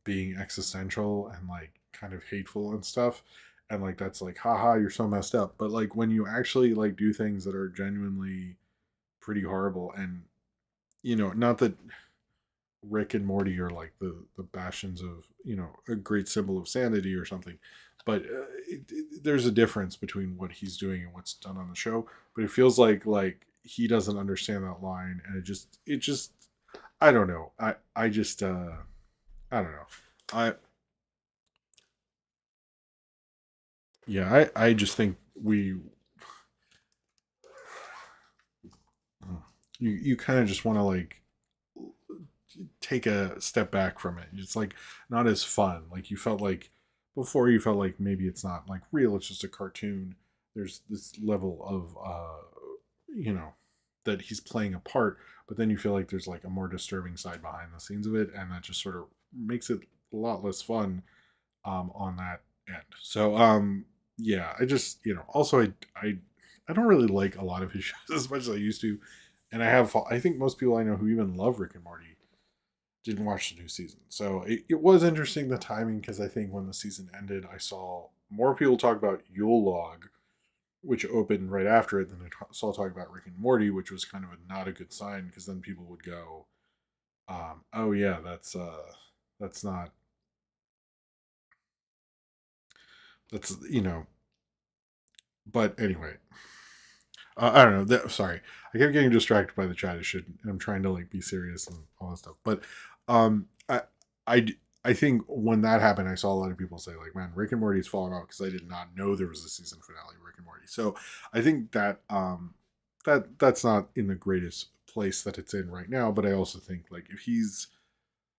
being existential and like kind of hateful and stuff, and like that's like haha you're so messed up, but like when you actually like do things that are genuinely pretty horrible, and not that Rick and Morty are like the bastions of a great symbol of sanity or something, but there's a difference between what he's doing and what's done on the show. But it feels like he doesn't understand that line, and it just I don't know. I just I don't know. I Yeah, I just think you kind of just want to like take a step back from it. It's like not as fun. Like you felt like before, you felt like maybe it's not like real, it's just a cartoon. There's this level of you know that he's playing a part, but then you feel like there's like a more disturbing side behind the scenes of it, and that just sort of makes it a lot less fun on that end. So yeah, I just also I don't really like a lot of his shows as much as I used to, and I think most people I know who even love Rick and Morty didn't watch the new season. So it was interesting the timing, because I think when the season ended, I saw more people talk about Yule Log, which opened right after it, than I saw talk about Rick and Morty, which was kind of not a good sign, because then people would go, "Oh yeah, that's not that's But anyway, I don't know. Sorry, I kept getting distracted by the chat. I should. I'm trying to like be serious and all that stuff. But um, I I I think when that happened, I saw a lot of people say like, "Man, Rick and Morty's fallen off," because I did not know there was a season finale of Rick and Morty. So I think that that's not in the greatest place that it's in right now. But I also think like if he's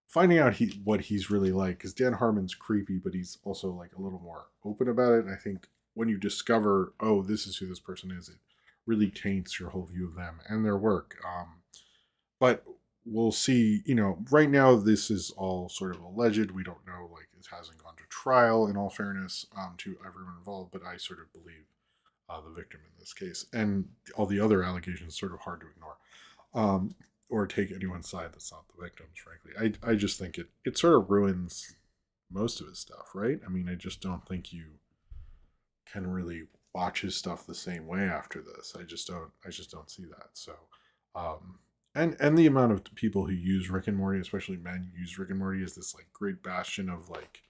finding out what he's really like, because Dan Harmon's creepy, but he's also like a little more open about it. And I think when you discover, oh, this is who this person is, it really taints your whole view of them and their work. But we'll see. Right now this is all sort of alleged. We don't know. Like, it hasn't gone to trial. In all fairness, to everyone involved, but I sort of believe the victim in this case, and all the other allegations sort of hard to ignore, um, or take anyone's side that's not the victims. Frankly, I just think it sort of ruins most of his stuff, right? I mean, I just don't think you can really watch his stuff the same way after this. I just don't see that. So, um, and the amount of people who use Rick and Morty, especially men, use Rick and Morty as this like great bastion of like,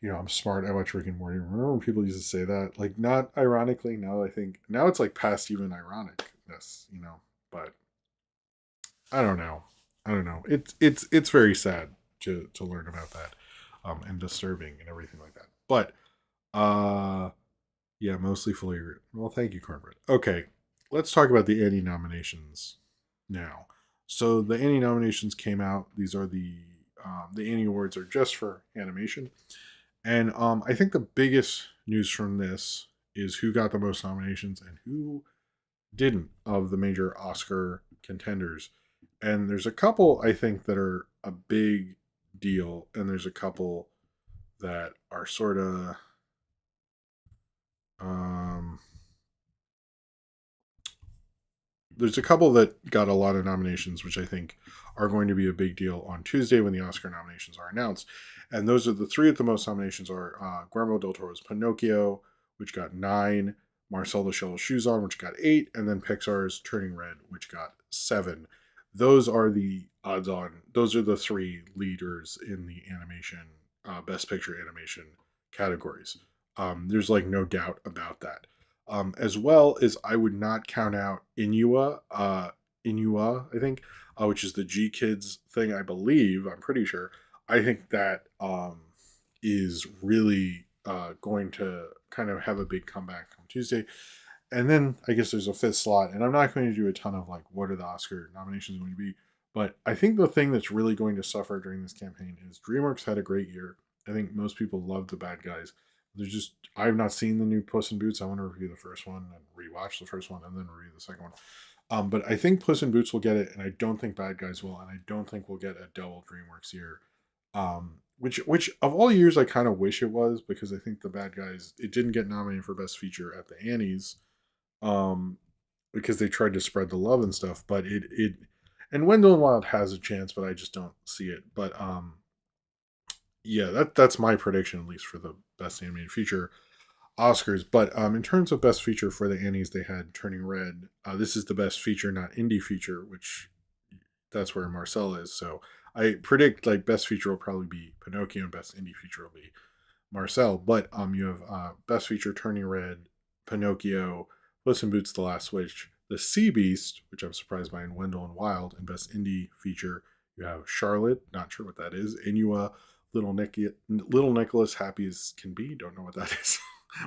I'm smart. I watch Rick and Morty. Remember when people used to say that? Like, not ironically. Now I think now it's like past even ironicness. But I don't know. I don't know. It's very sad to learn about that, and disturbing and everything like that. But yeah, mostly fully agreed. Well, thank you, Cornbread. Okay, let's talk about the Annie nominations now. So the Annie nominations came out. These are the Annie Awards are just for animation, and I think the biggest news from this is who got the most nominations and who didn't of the major Oscar contenders. And there's a couple I think that are a big deal, and there's a couple that are sort of um, there's a couple that got a lot of nominations, which I think are going to be a big deal on Tuesday when the Oscar nominations are announced. And those are the three of the most nominations are Guillermo del Toro's Pinocchio, which got 9, Marcel the Shell Shoes On, which got 8, and then Pixar's Turning Red, which got 7. Those are the odds on. Those are the three leaders in the animation, Best Picture animation categories. There's like no doubt about that. As well as I would not count out Inua, I think, which is the G Kids thing. I believe, I'm pretty sure. I think that is really going to kind of have a big comeback on Tuesday. And then I guess there's a fifth slot, and I'm not going to do a ton of like what are the Oscar nominations going to be, but I think the thing that's really going to suffer during this campaign is DreamWorks had a great year. I think most people loved the bad guys. There's just I've not seen the new Puss in Boots. I want to review the first one and rewatch the first one and then review the second one. But I think Puss in Boots will get it, and I don't think Bad Guys will, and I don't think we'll get a double DreamWorks year. Which of all years I kind of wish it was, because I think the Bad Guys it didn't get nominated for Best Feature at the Annies, um, because they tried to spread the love and stuff. But it and Wendell and Wild has a chance, but I just don't see it. But yeah, that's my prediction at least for the Best Animated Feature Oscars. But in terms of Best Feature for the Annies, they had Turning Red. This is the Best Feature, not Indie Feature, which that's where Marcel is. So I predict like Best Feature will probably be Pinocchio, and Best Indie Feature will be Marcel. But you have Best Feature Turning Red, Pinocchio, Puss in Boots: The Last Wish, The Sea Beast, which I'm surprised by, in Wendell and Wild, and Best Indie Feature. You have Charlotte, not sure what that is. Inua, Little Nicholas, Happy as Can Be, don't know what that is.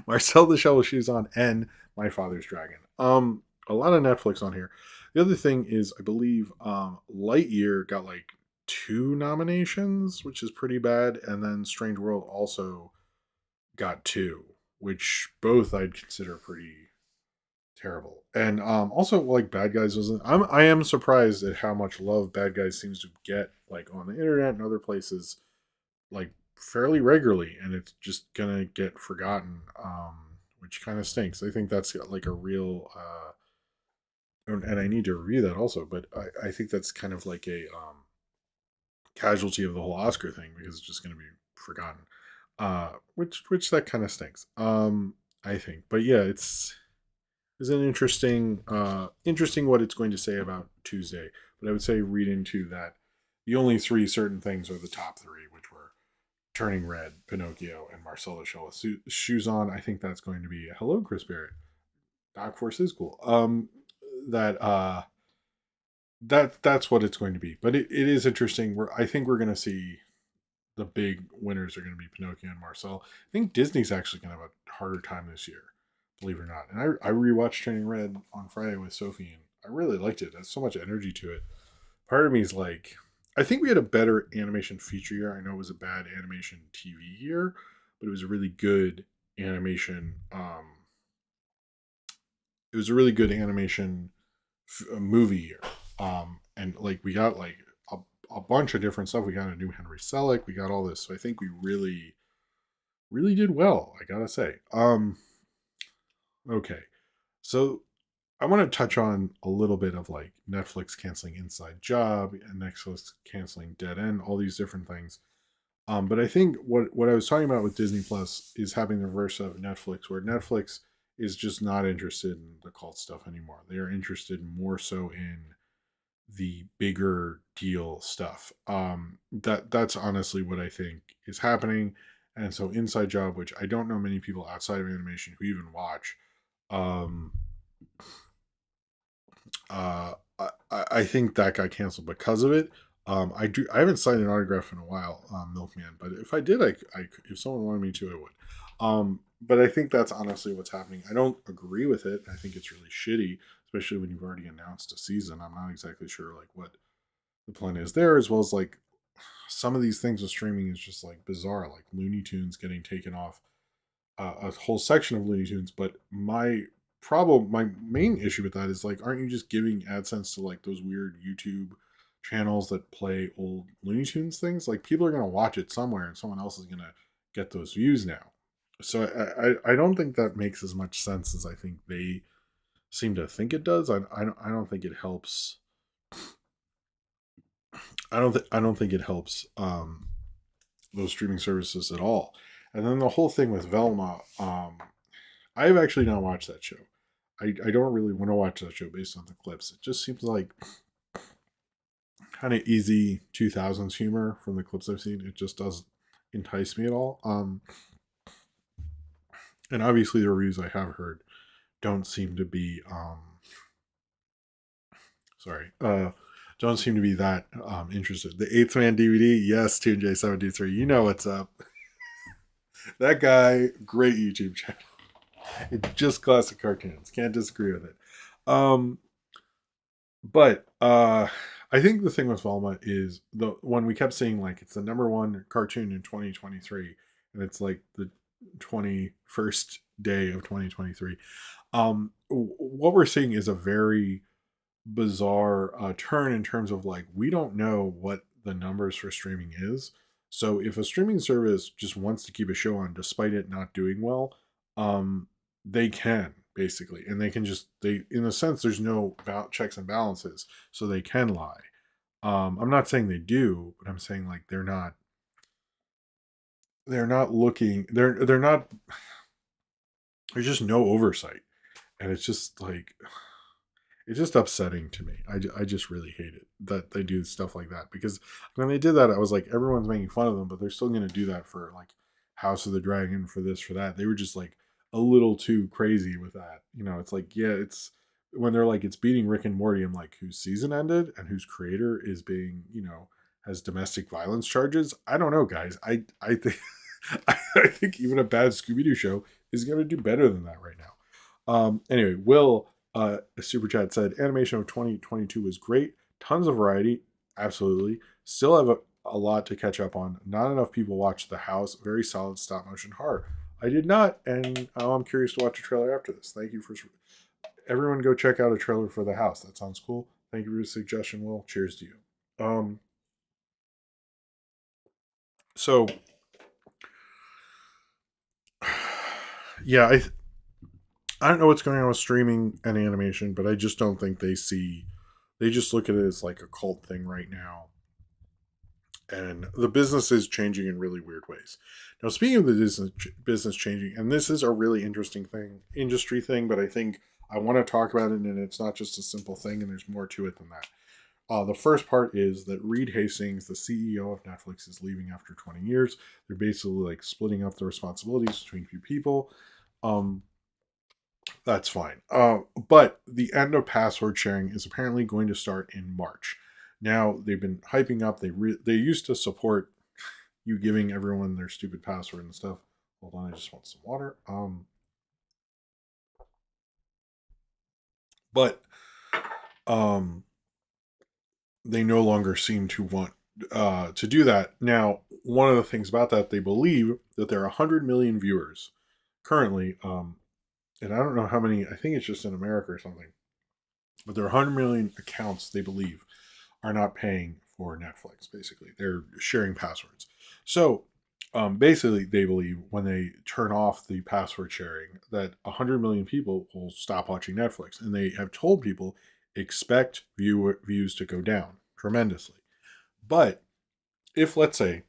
Marcel the Shell with Shoes On, and My Father's Dragon. A lot of Netflix on here. The other thing is, I believe Lightyear got like 2 nominations, which is pretty bad, and then Strange World also got 2, which both I'd consider pretty terrible. And also like Bad Guys wasn't. I am surprised at how much love Bad Guys seems to get like on the internet and other places, like fairly regularly, and it's just gonna get forgotten, which kind of stinks. I think that's like a real and I need to review that also, but I think that's kind of like a casualty of the whole Oscar thing, because it's just going to be forgotten. Which that kind of stinks. I think, but yeah, it's an interesting what it's going to say about Tuesday. But I would say read into that. The only 3 certain things are the top 3, which were Turning Red, Pinocchio, and Marcelo Show Shoes On. I think that's going to be hello, Chris Barrett. Dark Force is cool. That that's what it's going to be. But it is interesting. I think we're going to see the big winners are going to be Pinocchio and Marcel. I think Disney's actually going to have a harder time this year, believe it or not. And I rewatched Turning Red on Friday with Sophie, and I really liked it. There's so much energy to it. Part of me is like, I think we had a better animation feature year. I know it was a bad animation TV year, but it was a really good animation. It was a really good animation movie year. and like we got like a bunch of different stuff. We got a new Henry Selick. We got all this. So I think we really did well. I gotta say. Okay, so I want to touch on a little bit of like Netflix canceling Inside Job and Netflix canceling Dead End, all these different things. But I think what I was talking about with Disney Plus is having the reverse of Netflix, where Netflix is just not interested in the cult stuff anymore. They are interested more so in the bigger deal stuff. That's honestly what I think is happening. And so Inside Job, which I don't know many people outside of animation who even watch, um, I think that got canceled because of it. I haven't signed an autograph in a while, Milkman. But if I did, if someone wanted me to, I would. But I think that's honestly what's happening. I don't agree with it. I think it's really shitty, especially when you've already announced a season. I'm not exactly sure like what the plan is there, as well as like some of these things with streaming is just like bizarre, like Looney Tunes getting taken off a whole section of Looney Tunes. But my main issue with that is like, aren't you just giving AdSense to like those weird YouTube channels that play old Looney Tunes things? Like people are gonna watch it somewhere, and someone else is gonna get those views now. So I don't think that makes as much sense as I think they seem to think it does. I don't think it helps. I don't think it helps those streaming services at all. And then the whole thing with Velma, I've actually not watched that show. I don't really want to watch that show based on the clips. It just seems like kind of easy 2000s humor from the clips I've seen. It just doesn't entice me at all. And obviously the reviews I have heard don't seem to be sorry don't seem to be that interested. The Eighth Man DVD, yes, Toon J73, you know what's up. That guy, great YouTube channel. It's just classic cartoons. Can't disagree with it. Um, but I think the thing with Velma is the one we kept saying like it's the number one cartoon in 2023, and it's like the 21st day of 2023. What we're seeing is a very bizarre turn in terms of like we don't know what the numbers for streaming is. So if a streaming service just wants to keep a show on despite it not doing well, um, they can basically, and they can just they in a sense there's no checks and balances, so they can lie. I'm not saying they do, but I'm saying like they're not looking they're not there's just no oversight, and it's just like it's just upsetting to me. I just really hate it that they do stuff like that, because when they did that, I was like, everyone's making fun of them, but they're still going to do that for like House of the Dragon, for this, for that. They were just like a little too crazy with that. You know, it's like, yeah, it's when they're like, it's beating Rick and Morty. I'm like, whose season ended and whose creator is being, has domestic violence charges. I don't know, guys. I think, I think even a bad Scooby Doo show is going to do better than that right now. Anyway, Will a super chat said animation of 2022 was great, tons of variety, absolutely. Still have a lot to catch up on. Not enough people watched The House. Very solid stop motion horror. I did not, and I'm curious to watch a trailer after this. Thank you for everyone. Go check out a trailer for The House. That sounds cool. Thank you for the suggestion, Will. Cheers to you. So yeah, I don't know what's going on with streaming and animation, but I just don't think they just look at it as like a cult thing right now. And the business is changing in really weird ways. Now, speaking of the business changing, and this is a really interesting industry thing, but I think I want to talk about it, and it's not just a simple thing, and there's more to it than that. The first part is that Reed Hastings, the CEO of Netflix, is leaving after 20 years. They're basically like splitting up the responsibilities between few people. Um, that's fine. But the end of password sharing is apparently going to start in March. Now they've been hyping up. They used to support you giving everyone their stupid password and stuff. Hold on, I just want some water. But um, they no longer seem to want to do that. Now, one of the things about that, they believe that there are 100 million viewers currently, and I don't know how many. I think it's just in America or something, but there are 100 million accounts they believe are not paying for Netflix. Basically, they're sharing passwords. So basically, they believe when they turn off the password sharing that 100 million people will stop watching Netflix, and they have told people expect views to go down tremendously. But if, let's say,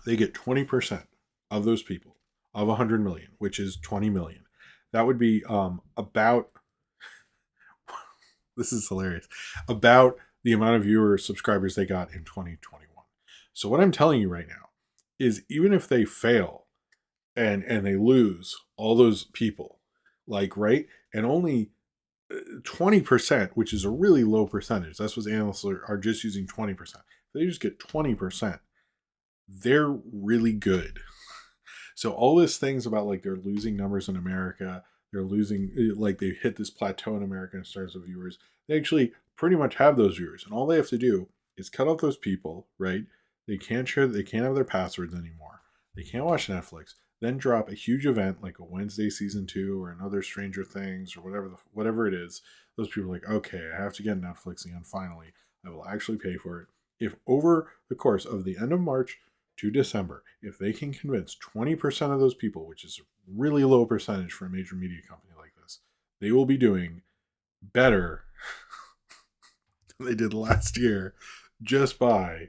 they get 20% of those people of 100 million, which is 20 million, that would be about, this is hilarious, about the amount of viewers, subscribers they got in 2021. So what I'm telling you right now is even if they fail and they lose all those people, like, right, and only 20%, which is a really low percentage, that's what analysts are just using 20%. If they just get 20%, they're really good. So all these things about like they're losing numbers in America, they're losing, like they hit this plateau in America in terms of viewers. They actually pretty much have those viewers, and all they have to do is cut off those people, right? They can't share, they can't have their passwords anymore. They can't watch Netflix. Then drop a huge event like a Wednesday season 2 or another Stranger Things or whatever it is. Those people are like, okay, I have to get Netflix again. Finally, I will actually pay for it. If over the course of the end of March to December, if they can convince 20% of those people, which is a really low percentage for a major media company like this, they will be doing better than they did last year just by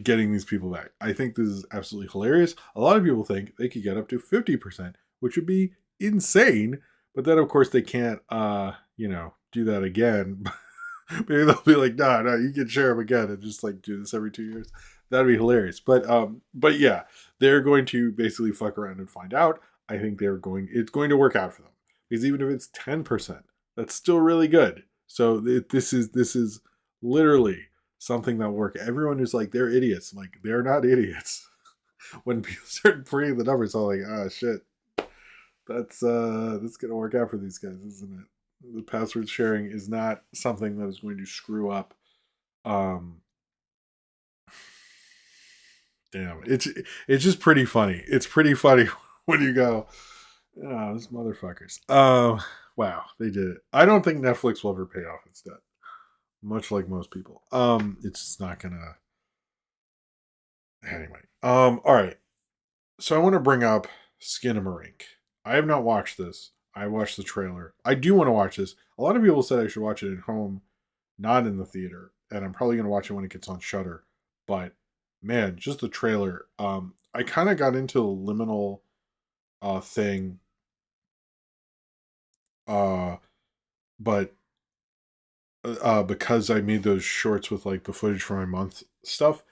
getting these people back. I think this is absolutely hilarious. A lot of people think they could get up to 50%, which would be insane. But then, of course, they can't, do that again. Maybe they'll be like, no, you can share them again and just like do this every 2 years. That'd be hilarious. But yeah, they're going to basically fuck around and find out. I think it's going to work out for them because even if it's 10%, that's still really good. So this is literally something that will work. Everyone who's like they're idiots, I'm like they're not idiots. When people start bringing the numbers, I'm like, ah, shit, that's gonna work out for these guys, isn't it? The password sharing is not something that is going to screw up. Um, Damn, it's just pretty funny. It's pretty funny when you go, oh, these motherfuckers. Wow, they did it. I don't think Netflix will ever pay off its debt, much like most people. It's just not gonna. Anyway, all right. So I want to bring up Skinamarink. I have not watched this. I watched the trailer. I do want to watch this. A lot of people said I should watch it at home, not in the theater, and I'm probably gonna watch it when it gets on Shutter. But man, just the trailer. I kind of got into the liminal thing, uh, but because I made those shorts with like the footage for my month stuff,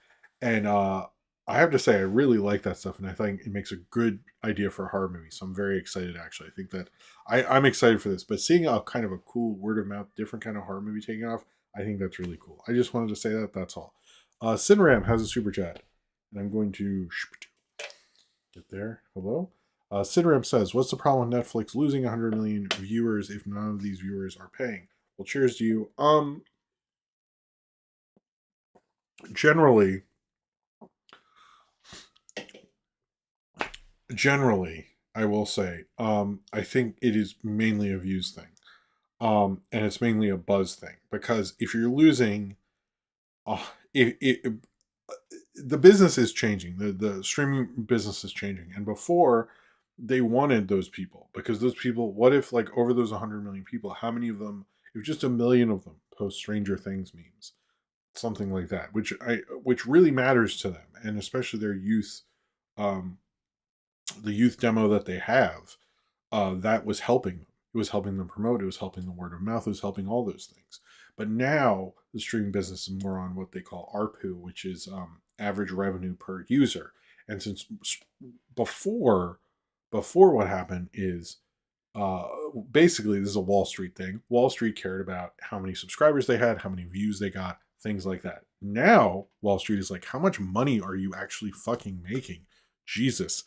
and I have to say I really like that stuff, and I think it makes a good idea for a horror movie. So I'm very excited. Actually, I think that I'm excited for this. But seeing a kind of a cool word of mouth, different kind of horror movie taking off, I think that's really cool. I just wanted to say that. That's all. Sinram has a super chat, and I'm going to get there. Hello. Sidram says, "What's the problem with Netflix losing 100 million viewers if none of these viewers are paying?" Well, cheers to you. Generally, generally, I will say, I think it is mainly a views thing, and it's mainly a buzz thing because if you're losing, it the business is changing. The streaming business is changing, and before they wanted those people because those people. What if like over those 100 million people, how many of them? If just a million of them post Stranger Things memes, something like that, which really matters to them, and especially their youth, um, the youth demo that they have, that was helping them. It was helping them promote. It was helping the word of mouth. It was helping all those things. But now the streaming business is more on what they call ARPU, which is average revenue per user. And since before, before what happened is uh, basically this is a Wall Street thing. Wall Street cared about how many subscribers they had, how many views they got, things like that. Now Wall Street is like, how much money are you actually fucking making? Jesus.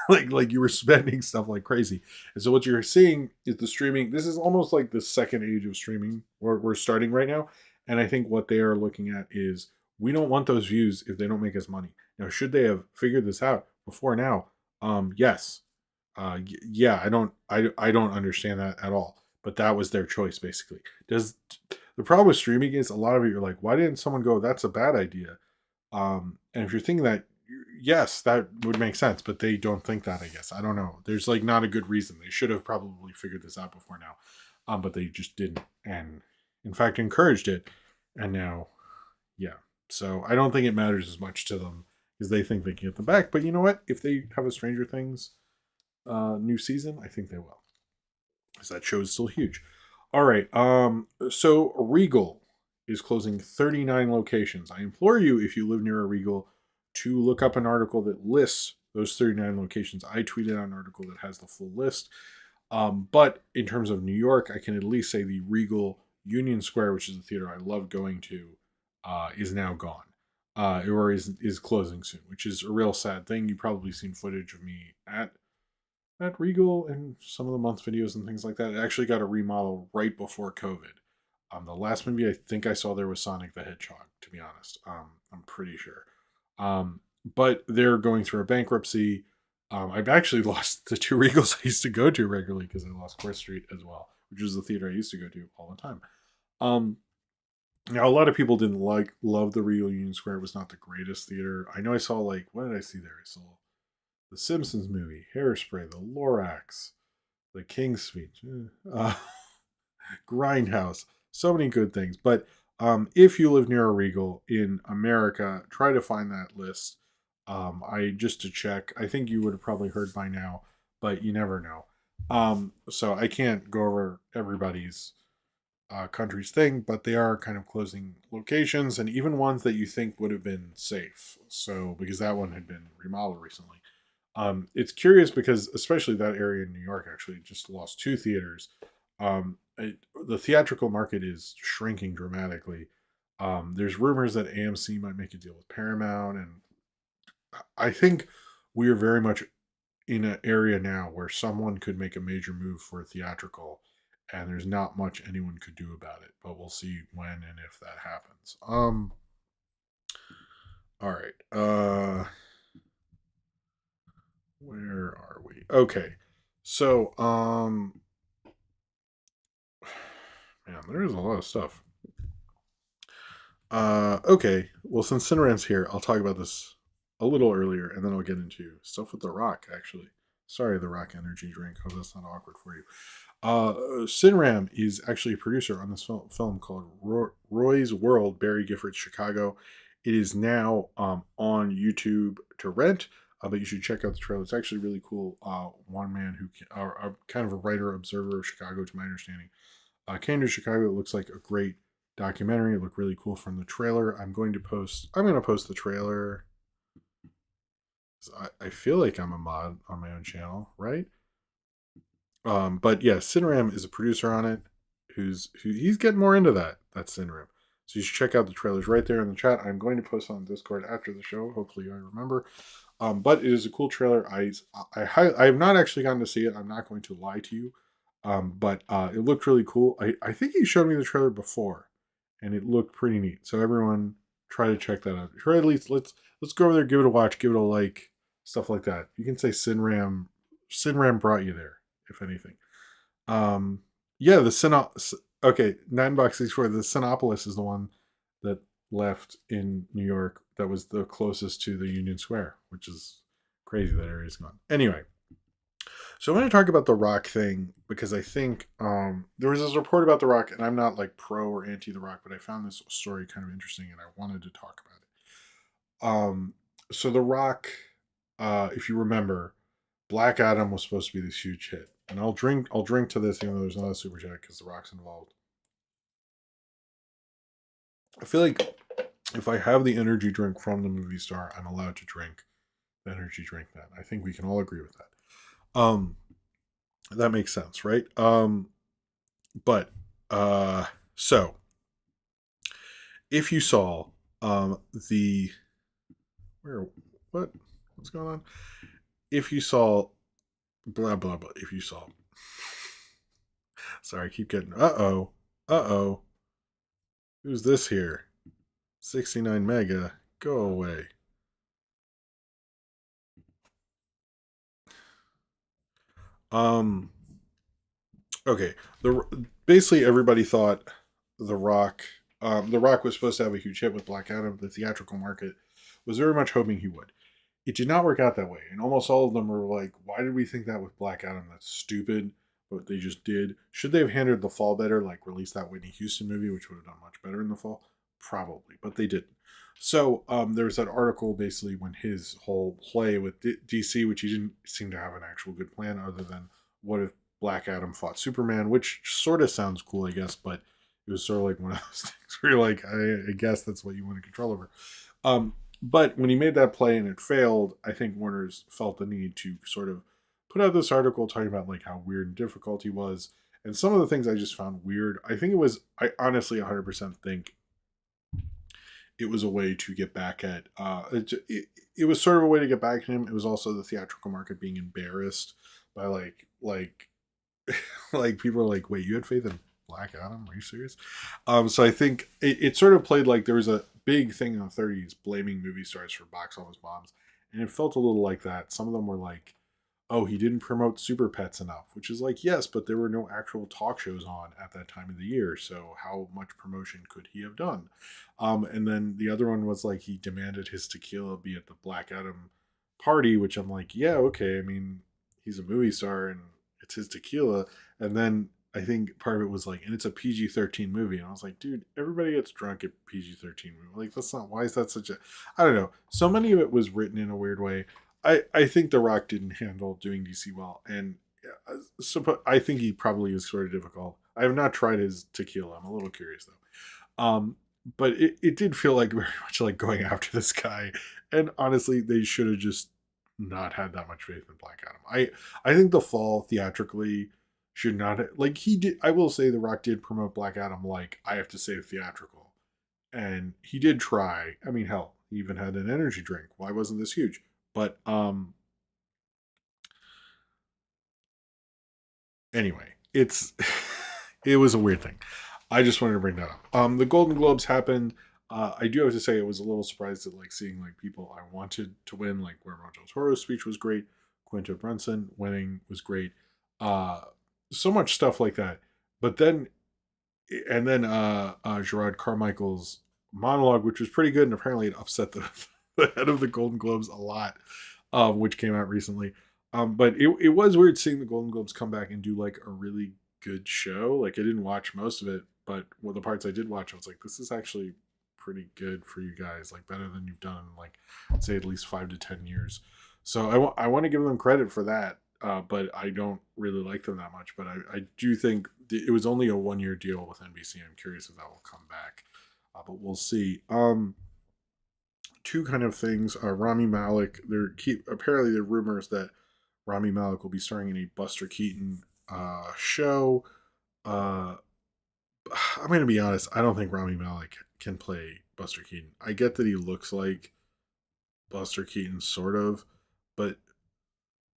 like you were spending stuff like crazy. And so what you're seeing is the streaming. This is almost like the second age of streaming where we're starting right now. And I think what they are looking at is we don't want those views if they don't make us money. Now, should they have figured this out before now? Yes. Yeah, I don't understand that at all but that was their choice basically. Does the problem with streaming is a lot of it you're like, why didn't someone go, that's a bad idea? And if you're thinking that, yes, that would make sense, but they don't think that, I guess. I don't know. There's like not a good reason. They should have probably figured this out before now. But they just didn't, and in fact encouraged it. And now, yeah. So I don't think it matters as much to them because they think they can get them back. But you know what? If they have a Stranger Things new season, I think they will. Because that show is still huge. All right. So Regal is closing 39 locations. I implore you, if you live near a Regal, to look up an article that lists those 39 locations. I tweeted out an article that has the full list. But in terms of New York, I can at least say the Regal Union Square, which is a theater I love going to, is now gone. Or is closing soon, which is a real sad thing. You've probably seen footage of me at Regal and some of the month videos and things like that. It actually got a remodel right before COVID. The last movie I think I saw there was Sonic the Hedgehog, to be honest. I'm pretty sure. But they're going through a bankruptcy. I've actually lost the two Regals I used to go to regularly because I lost Court Street as well, which was the theater I used to go to all the time. Now a lot of people didn't love the Regal Union Square. It was not the greatest theater. I know I saw like, what did I see there? I saw the Simpsons movie, Hairspray, the Lorax, the King's Speech, Grindhouse. So many good things. But if you live near a Regal in America, try to find that list. I just to check. I think you would have probably heard by now, but you never know. So I can't go over everybody's country's thing, but they are kind of closing locations and even ones that you think would have been safe. So because that one had been remodeled recently. It's curious because especially that area in New York actually just lost two theaters. The theatrical market is shrinking dramatically. There's rumors that AMC might make a deal with Paramount, and I think we are very much in an area now where someone could make a major move for theatrical, and there's not much anyone could do about it. But we'll see when and if that happens. All right. Where are we? Okay. So, man, there's a lot of stuff. Okay. Well, since Cineram's here, I'll talk about this a little earlier, and then I'll get into stuff with The Rock, actually. Sorry, The Rock energy drink. Hope that's not awkward for you. Cinram is actually a producer on this film called Roy's World, Barry Gifford's Chicago. It is now on YouTube to rent, but you should check out the trailer. It's actually really cool. One man who kind of a writer observer of Chicago, to my understanding, came to Chicago. It looks like a great documentary. It looked really cool from the trailer. I'm going to post the trailer. I feel like I'm a mod on my own channel, right? But yeah, Cineram is a producer on it. He's getting more into that. That's Cineram. So you should check out the trailers right there in the chat. I'm going to post on Discord after the show. Hopefully I remember. But it is a cool trailer. I have not actually gotten to see it. I'm not going to lie to you. But it looked really cool. I think he showed me the trailer before, and it looked pretty neat. So everyone try to check that out. Or at least let's go over there, give it a watch, give it a like, stuff like that. You can say Cinram brought you there, if anything. Yeah, okay, 9box64. The Cinepolis is the one that left in New York that was the closest to the Union Square, which is crazy that area's gone. Anyway, so I'm going to talk about the Rock thing because I think there was this report about the Rock, and I'm not like pro or anti the Rock, but I found this story kind of interesting, and I wanted to talk about it. So the Rock, if you remember, Black Adam was supposed to be this huge hit, and I'll drink to this, even though there's not a super chat because the Rock's involved. I feel like if I have the energy drink from the movie star, I'm allowed to drink the energy drink. Then I think we can all agree with that. That makes sense, right? But so if you saw the what's going on? If you saw blah blah blah, if you saw sorry, I keep getting who's this here? 69 mega, go away. Okay, basically everybody thought the Rock, the Rock was supposed to have a huge hit with Black Adam. The theatrical market was very much hoping he would. It did not work out that way, and almost all of them were like, "Why did we think that with Black Adam? That's stupid." But they just did. Should they have handled the fall better, like release that Whitney Houston movie, which would have done much better in the fall? Probably, but they didn't. So there was that article basically when his whole play with DC, which he didn't seem to have an actual good plan other than what if Black Adam fought Superman, which sort of sounds cool, I guess, but it was sort of like one of those things where you're like, I guess that's what you want to control over. But when he made that play and it failed, I think Warner's felt the need to sort of put out this article talking about like how weird and difficult he was. And some of the things I just found weird. I think it was, I honestly 100% think it was a way to get back at, it was sort of a way to get back at him. It was also the theatrical market being embarrassed by like people are like, wait, you had faith in Black Adam? Are you serious? So I think it sort of played like there was a big thing in the 30s blaming movie stars for box office bombs, and it felt a little like that. Some of them were like, oh, he didn't promote Super Pets enough, which is like, yes, but there were no actual talk shows on at that time of the year, so how much promotion could he have done? And then the other one was like he demanded his tequila be at the Black Adam party, which I'm like, yeah, okay. I mean, he's a movie star and it's his tequila. And then I think part of it was like, and it's a PG-13 movie. And I was like, dude, everybody gets drunk at PG-13 movie. Like, that's not, why is that such a, I don't know. So many of it was written in a weird way. I think The Rock didn't handle doing DC well. And I think he probably is sort of difficult. I have not tried his tequila. I'm a little curious though. But it did feel like very much like going after this guy. And honestly, they should have just not had that much faith in Black Adam. I think the fall theatrically should not have, like he did. I will say The Rock did promote Black Adam like I have to say theatrical, and he did try. I mean, hell, he even had an energy drink. Why wasn't this huge? But anyway, it's it was a weird thing. I just wanted to bring that up. The Golden Globes happened. I do have to say I was a little surprised at like seeing like people I wanted to win, like Guillermo del Toro's speech was great. Quinto Brunson winning was great. Uh, so much stuff like that. But then, and then Gerard Carmichael's monologue, which was pretty good, and apparently it upset the, the head of the Golden Globes a lot, which came out recently. But it was weird seeing the Golden Globes come back and do like a really good show. Like I didn't watch most of it, but well, the parts I did watch, I was like, this is actually pretty good for you guys. Like better than you've done in like say at least 5 to 10 years. So I want to give them credit for that. But I don't really like them that much. But I do think it was only a 1 year deal with NBC. I'm curious if that will come back. But we'll see. Two kind of things. Rami Malek. Apparently there are rumors that Rami Malek will be starring in a Buster Keaton show. Uh, I'm going to be honest. I don't think Rami Malek can play Buster Keaton. I get that he looks like Buster Keaton, sort of, but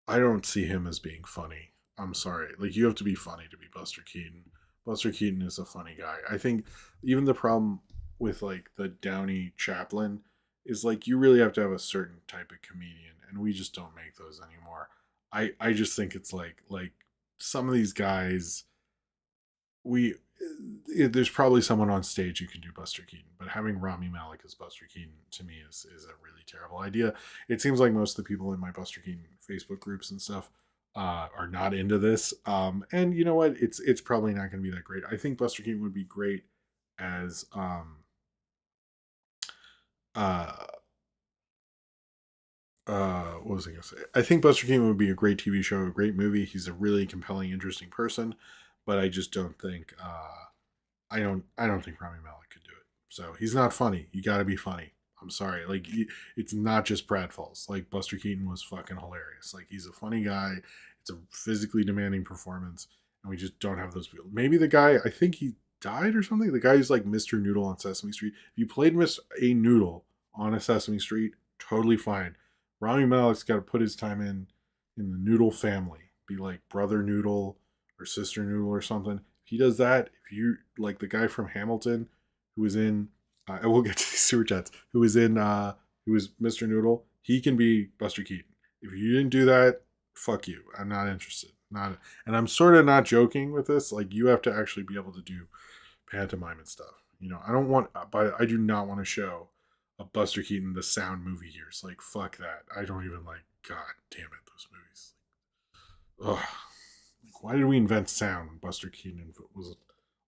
I don't see him as being funny. I'm sorry. Like, you have to be funny to be Buster Keaton. Buster Keaton is a funny guy. I think even the problem with, like, the Downey Chaplin is, like, you really have to have a certain type of comedian, and we just don't make those anymore. I just think it's like some of these guys we there's probably someone on stage who can do Buster Keaton, but having Rami Malek as Buster Keaton to me is a really terrible idea. It seems like most of the people in my Buster Keaton Facebook groups and stuff are not into this. And you know what? It's probably not going to be that great. I think Buster Keaton would be great as uh what was I gonna say? I think Buster Keaton would be a great TV show, a great movie. He's a really compelling, interesting person, but I just don't think I don't think Rami Malek could do it. So he's not funny. You got to be funny. I'm sorry. Like it's not just pratfalls. Like Buster Keaton was fucking hilarious. Like he's a funny guy. It's a physically demanding performance, and we just don't have those people. Maybe the guy. I think he died or something. The guy who's like Mr. Noodle on Sesame Street. If you played Miss A Noodle on a Sesame Street, totally fine. Rami Malek's got to put his time in the Noodle family. Be like brother Noodle or sister Noodle or something. If he does that, if you like the guy from Hamilton who was in, I will get to these super chats, who was in, who was Mr. Noodle, he can be Buster Keaton. If you didn't do that, fuck you. I'm not interested. not, and I'm sort of not joking with this. Like, you have to actually be able to do pantomime and stuff. I don't want, but I do not want to show a Buster Keaton the sound movie here. It's like, fuck that. I don't even like. God damn it, those movies. Ugh. Like, why did we invent sound when Buster Keaton was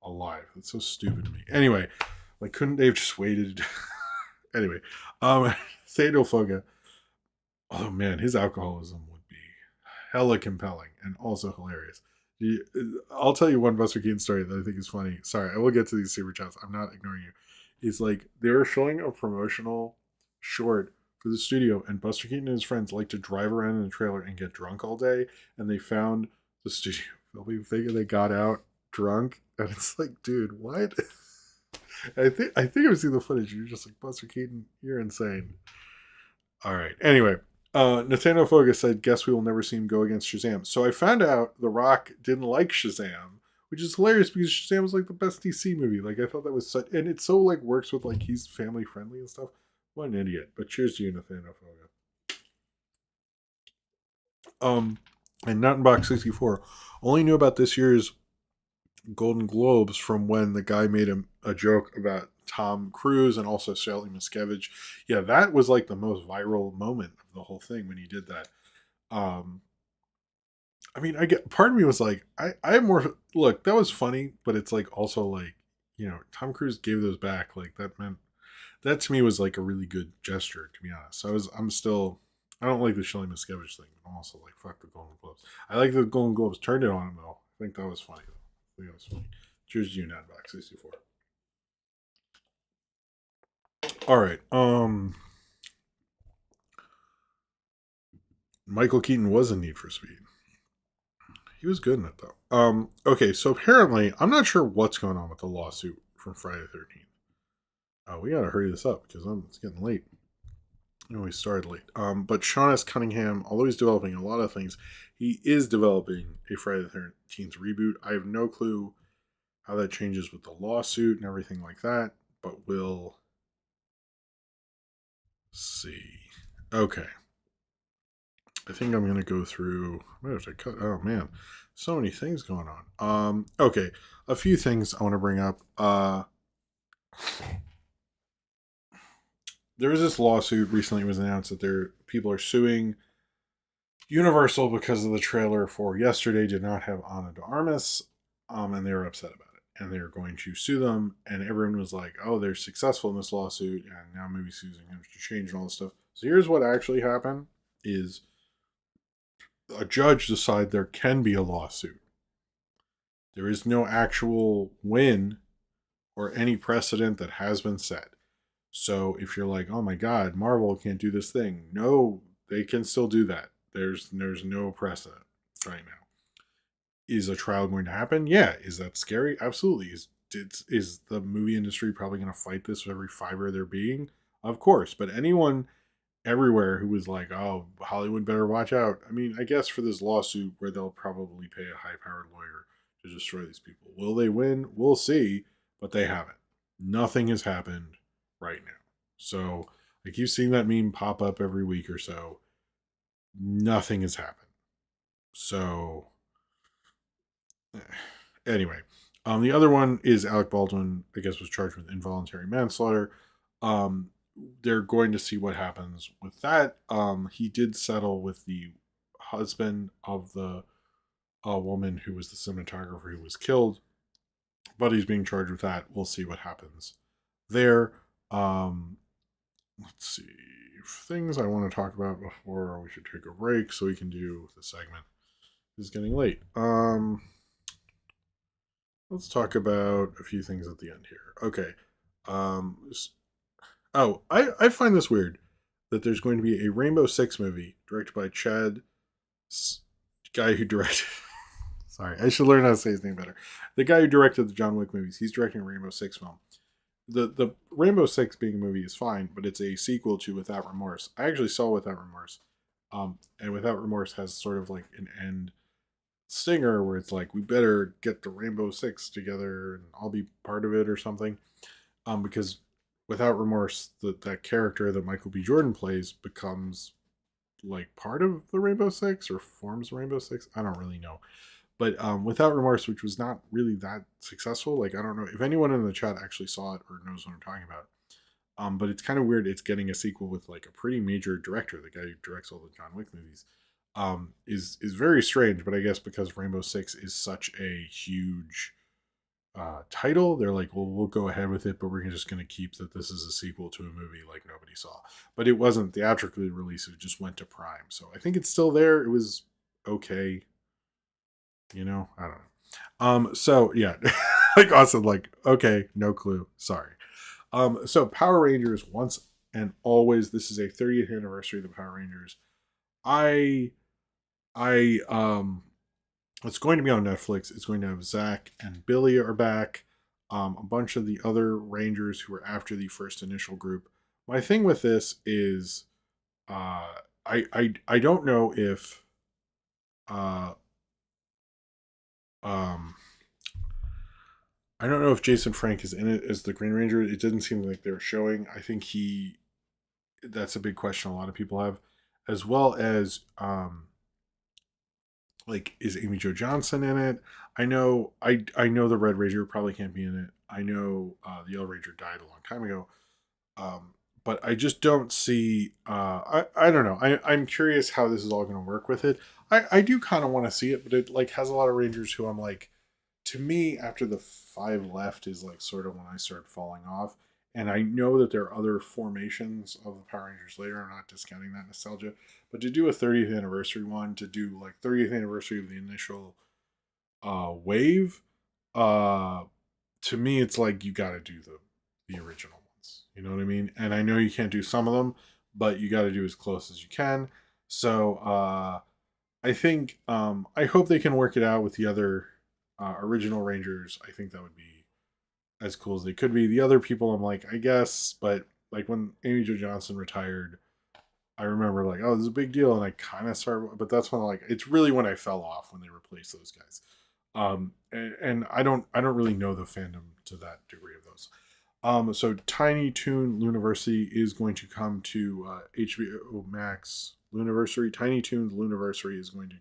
alive? That's so stupid to me. Anyway, like, couldn't they have just waited? Anyway, Sado Foga. Oh man, his alcoholism would be hella compelling and also hilarious. I'll tell you one Buster Keaton story that I think is funny. Sorry, I will get to these super chats. I'm not ignoring you. It's like they were showing a promotional short for the studio, and Buster Keaton and his friends like to drive around in the trailer and get drunk all day. And they found the studio filming thing, and they got out drunk, and it's like, dude, what? I think I've seen the footage. You're just like, Buster Keaton, you're insane. All right. Anyway, Nathaniel Foga said, "Guess we will never see him go against Shazam." So I found out The Rock didn't like Shazam, which is hilarious because Shazam was like the best DC movie. Like, I thought that was such, and it so like works with like he's family friendly and stuff. What an idiot! But cheers to you, Nathaniel Foga. And Nuttenbox 64 only knew about this year's Golden Globes from when the guy made a joke about Tom Cruise and also Sally Miscavige. Yeah, that was like the most viral moment of the whole thing when he did that. Um, I mean, I get part of me was like, I have more look, that was funny, but it's like also like, Tom Cruise gave those back. Like that to me was like a really good gesture, to be honest. I'm still I don't like the Shelly Miscavige thing. I'm also like, fuck the Golden Globes. I like the Golden Globes turned it on him though. I think that was funny though. I think that was funny. Cheers to you, Nadbox 64. All right. Michael Keaton was in Need for Speed. He was good in it though. Okay, so apparently I'm not sure what's going on with the lawsuit from Friday the 13th. We gotta hurry this up because it's getting late. We started late. But Sean S. Cunningham, although he's developing a lot of things, he is developing a Friday the 13th reboot. I have no clue how that changes with the lawsuit and everything like that, but we'll see. Okay. I think I'm going to go through. I might have to cut. Oh, man. So many things going on. Okay. A few things I want to bring up. There was this lawsuit recently. It was announced that people are suing Universal because of the trailer for Yesterday did not have Ana de Armas, and they were upset about it. And they were going to sue them, and everyone was like, oh, they're successful in this lawsuit, and now movie suing them to change and all this stuff. So here's what actually happened is a judge decided there can be a lawsuit. There is no actual win or any precedent that has been set. So if you're like, oh my God, Marvel can't do this thing. No, they can still do that. There's no precedent right now. Is a trial going to happen? Yeah. Is that scary? Absolutely. Is the movie industry probably going to fight this with every fiber of their being? Of course. But anyone everywhere who was like, oh, Hollywood better watch out. I mean, I guess for this lawsuit where they'll probably pay a high powered lawyer to destroy these people. Will they win? We'll see. But they haven't. Nothing has happened right now. So I keep seeing that meme pop up every week or so. Nothing has happened. So anyway, the other one is Alec Baldwin, I guess, was charged with involuntary manslaughter. Um, they're going to see what happens with that. He did settle with the husband of the woman who was the cinematographer who was killed, but he's being charged with that. We'll see what happens there. Let's see. Things I want to talk about before we should take a break so we can do the segment. It's getting late. Let's talk about a few things at the end here. Okay. I find this weird that there's going to be a Rainbow Six movie directed by Chad, guy who directed. Sorry, I should learn how to say his name better. The guy who directed the John Wick movies. He's directing a Rainbow Six film. The Rainbow Six being a movie is fine, but it's a sequel to Without Remorse. I actually saw Without Remorse, and Without Remorse has sort of like an end stinger where it's like we better get the Rainbow Six together and I'll be part of it or something. Because Without Remorse, that character that Michael B. Jordan plays becomes like part of the Rainbow Six or forms Rainbow Six. I don't really know. But Without Remorse, which was not really that successful, like I don't know if anyone in the chat actually saw it or knows what I'm talking about. But it's kind of weird. It's getting a sequel with like a pretty major director, the guy who directs all the John Wick movies. Is very strange, but I guess because Rainbow Six is such a huge title, they're like, well, we'll go ahead with it, but we're just going to keep that this is a sequel to a movie like nobody saw. But it wasn't theatrically released; it just went to Prime. So I think it's still there. It was okay, I don't know. So yeah, like Austin, like okay, no clue. Sorry. So Power Rangers once and always. This is a 30th anniversary of the Power Rangers. I it's going to be on Netflix. It's going to have Zach and Billy are back. A bunch of the other Rangers who were after the first initial group. My thing with this is, I don't know if, uh, um, I don't know if Jason Frank is in it as the Green Ranger. It didn't seem like they were showing. I think that's a big question a lot of people have, as well as, like is Amy Jo Johnson in it? I know the Red Ranger probably can't be in it. I know the Yellow Ranger died a long time ago. But I just don't see I don't know. I'm curious how this is all gonna work with it. I do kind of want to see it, but it like has a lot of Rangers who I'm like, to me, after the five left is like sort of when I start falling off. And I know that there are other formations of the Power Rangers later. I'm not discounting that nostalgia, but to do a 30th anniversary one, to do like 30th anniversary of the initial wave, uh, to me, it's like you got to do the original ones. You know what I mean? And I know you can't do some of them, but you got to do as close as you can. So I think I hope they can work it out with the other original Rangers. I think that would be as cool as they could be. The other people, I'm like, I guess, but like when Amy Jo Johnson retired, I remember like, oh, this is a big deal, and I kind of started, but that's when like it's really when I fell off when they replaced those guys. And I don't really know the fandom to that degree of those. So Tiny Toon Luniversity is going to come to HBO Max. Luniversary, Tiny Toons Luniversary is going to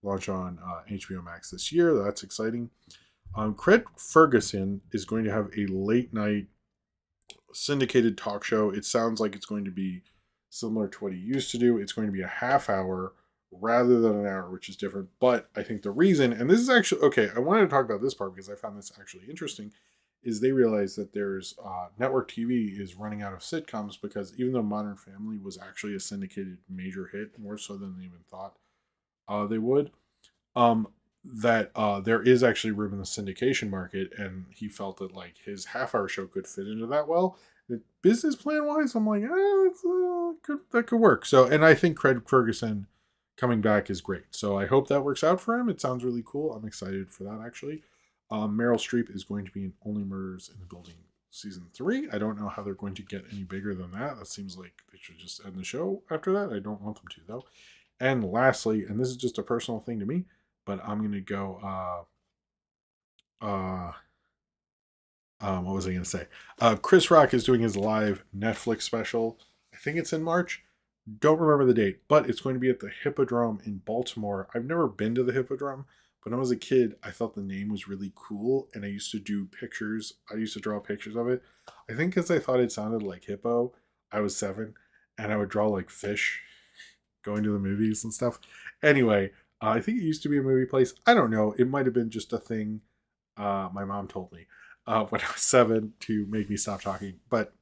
launch on HBO Max this year. That's exciting. Craig Ferguson is going to have a late night syndicated talk show. It sounds like it's going to be similar to what he used to do. It's going to be a half hour rather than an hour, which is different. But I think the reason, and this is actually okay, I wanted to talk about this part because I found this actually interesting, is they realize that there's network TV is running out of sitcoms because even though Modern Family was actually a syndicated major hit, more so than they even thought they would, um, that there is actually room in the syndication market, and he felt that like his half-hour show could fit into that well. Business plan wise, I'm like, that could work. So, and I think Craig Ferguson coming back is great. So I hope that works out for him. It sounds really cool. I'm excited for that actually. Meryl Streep is going to be in Only Murders in the Building season 3. I don't know how they're going to get any bigger than that. That seems like they should just end the show after that. I don't want them to though. And lastly, and this is just a personal thing to me, but I'm gonna go. What was I gonna say? Chris Rock is doing his live Netflix special. I think it's in March. Don't remember the date, but it's going to be at the Hippodrome in Baltimore. I've never been to the Hippodrome, but when I was a kid, I thought the name was really cool, and I used to do pictures. I used to draw pictures of it. I think because I thought it sounded like hippo. I was 7, and I would draw like fish going to the movies and stuff. Anyway, I think it used to be a movie place. I don't know. It might have been just a thing my mom told me when I was 7 to make me stop talking. But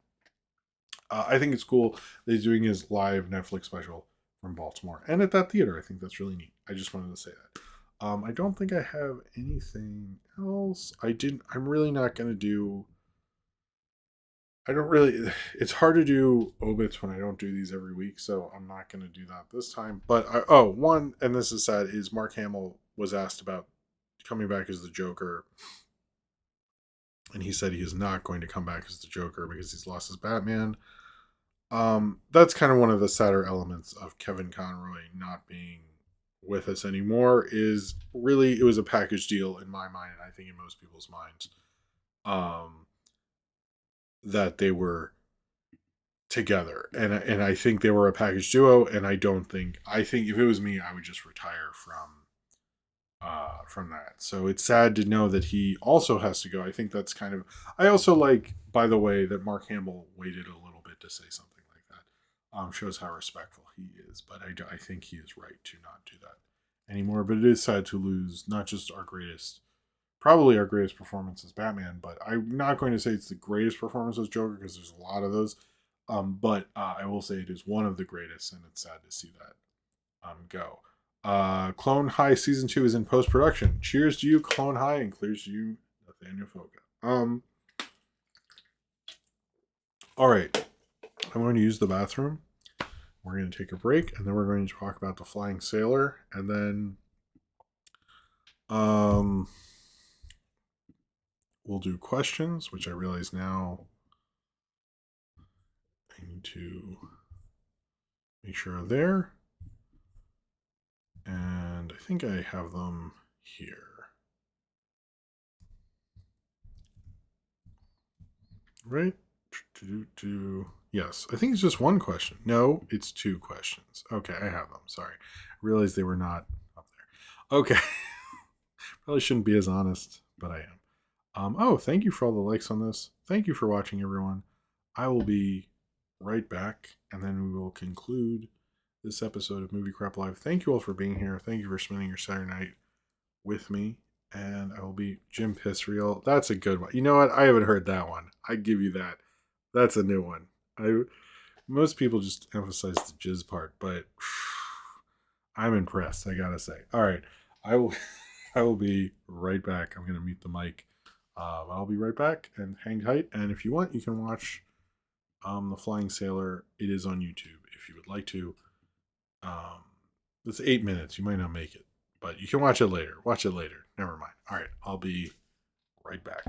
I think it's cool that he's doing his live Netflix special from Baltimore and at that theater. I think that's really neat. I just wanted to say that. I don't think I have anything else. I'm really not going to do. I don't really. It's hard to do obits when I don't do these every week, so I'm not going to do that this time. But one, and this is sad, is Mark Hamill was asked about coming back as the Joker, and he said he is not going to come back as the Joker because he's lost his Batman. That's kind of one of the sadder elements of Kevin Conroy not being with us anymore. Is really it was a package deal in my mind, and I think in most people's minds. That they were together, and I think they were a package duo. And I think if it was me, I would just retire from that. So it's sad to know that he also has to go. I think that's kind of. I also like, by the way, that Mark Hamill waited a little bit to say something like that. Shows how respectful he is, but I think he is right to not do that anymore. But it is sad to lose not just our greatest, probably our greatest performance as Batman, but I'm not going to say it's the greatest performance as Joker because there's a lot of those. But I will say it is one of the greatest, and it's sad to see that go. Clone High season 2 is in post production. Cheers to you, Clone High, and clears to you, Nathaniel Foga. All right, I'm going to use the bathroom. We're going to take a break, and then we're going to talk about the Flying Sailor, and then we'll do questions, which I realize now I need to make sure are there. And I think I have them here. Right? Yes, I think it's just one question. No, it's two questions. Okay, I have them. Sorry. I realized they were not up there. Okay. Probably shouldn't be as honest, but I am. Oh, thank you for all the likes on this. Thank you for watching, everyone. I will be right back, and then we will conclude this episode of Movie Crap Live. Thank you all for being here. Thank you for spending your Saturday night with me. And I will be Jim Gisriel. That's a good one. You know what? I haven't heard that one. I give you that. That's a new one. Most people just emphasize the jizz part, but I'm impressed, I gotta say. All right. I will I will be right back. I'm gonna mute the mic. I'll be right back, and hang tight. And if you want, you can watch The Flying Sailor. It is on YouTube if you would like to. It's 8 minutes. You might not make it, but you can watch it later. Watch it later. Never mind. All right. I'll be right back.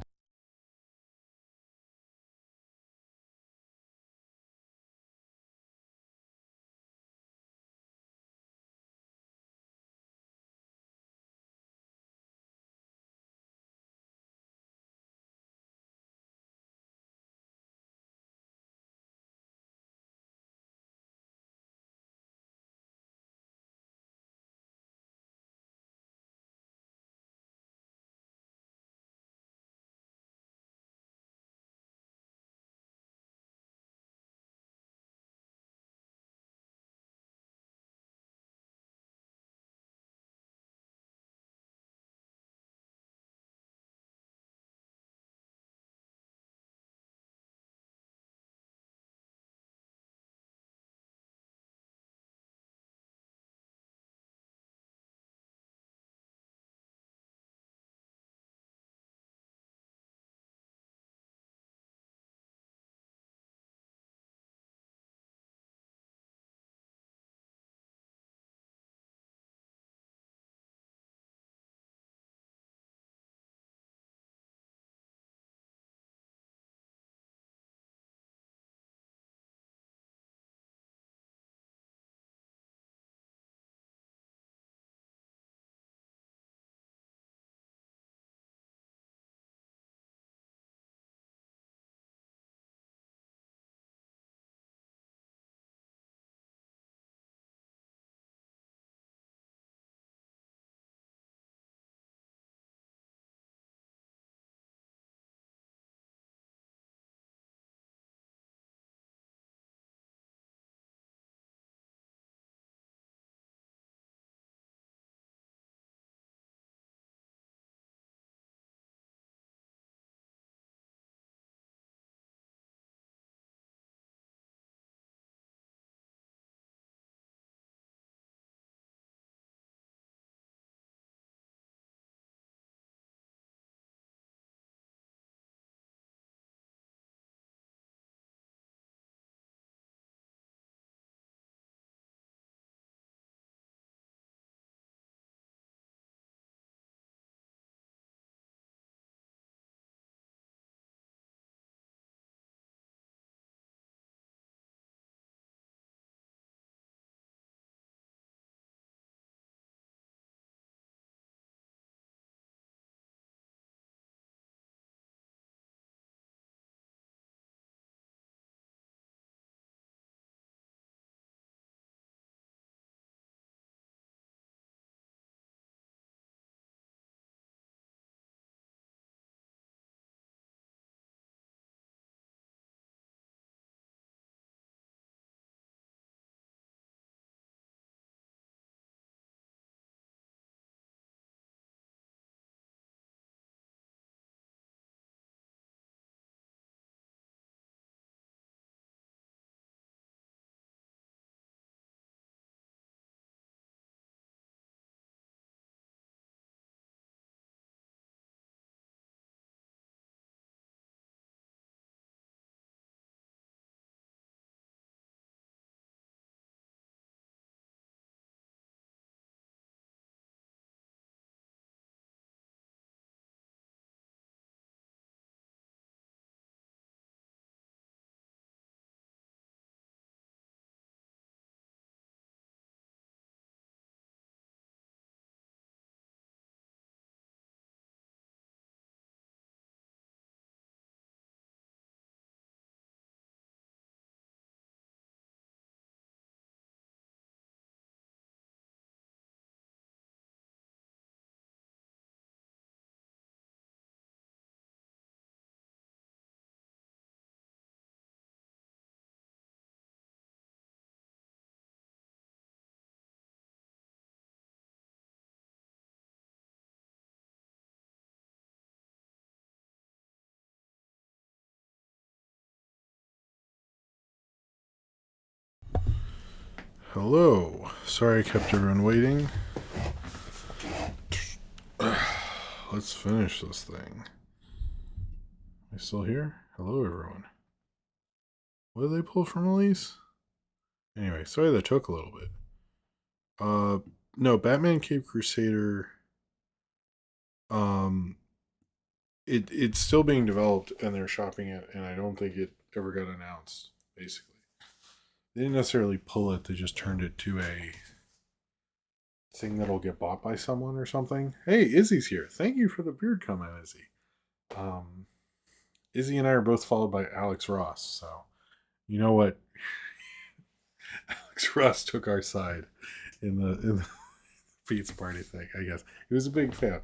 Hello. Sorry I kept everyone waiting. Let's finish this thing. Am I still here? Hello, everyone. What did they pull from Elise? Anyway, sorry that took a little bit. No, Batman Cape Crusader. Um, it's still being developed and they're shopping it, and I don't think it ever got announced. Basically, they didn't necessarily pull it; they just turned it to a thing that'll get bought by someone or something. Hey, Izzy's here. Thank you for the beard comment, Izzy. Um, Izzy and I are both followed by Alex Ross, so you know what? Alex Ross took our side in the pizza party thing. I guess he was a big fan.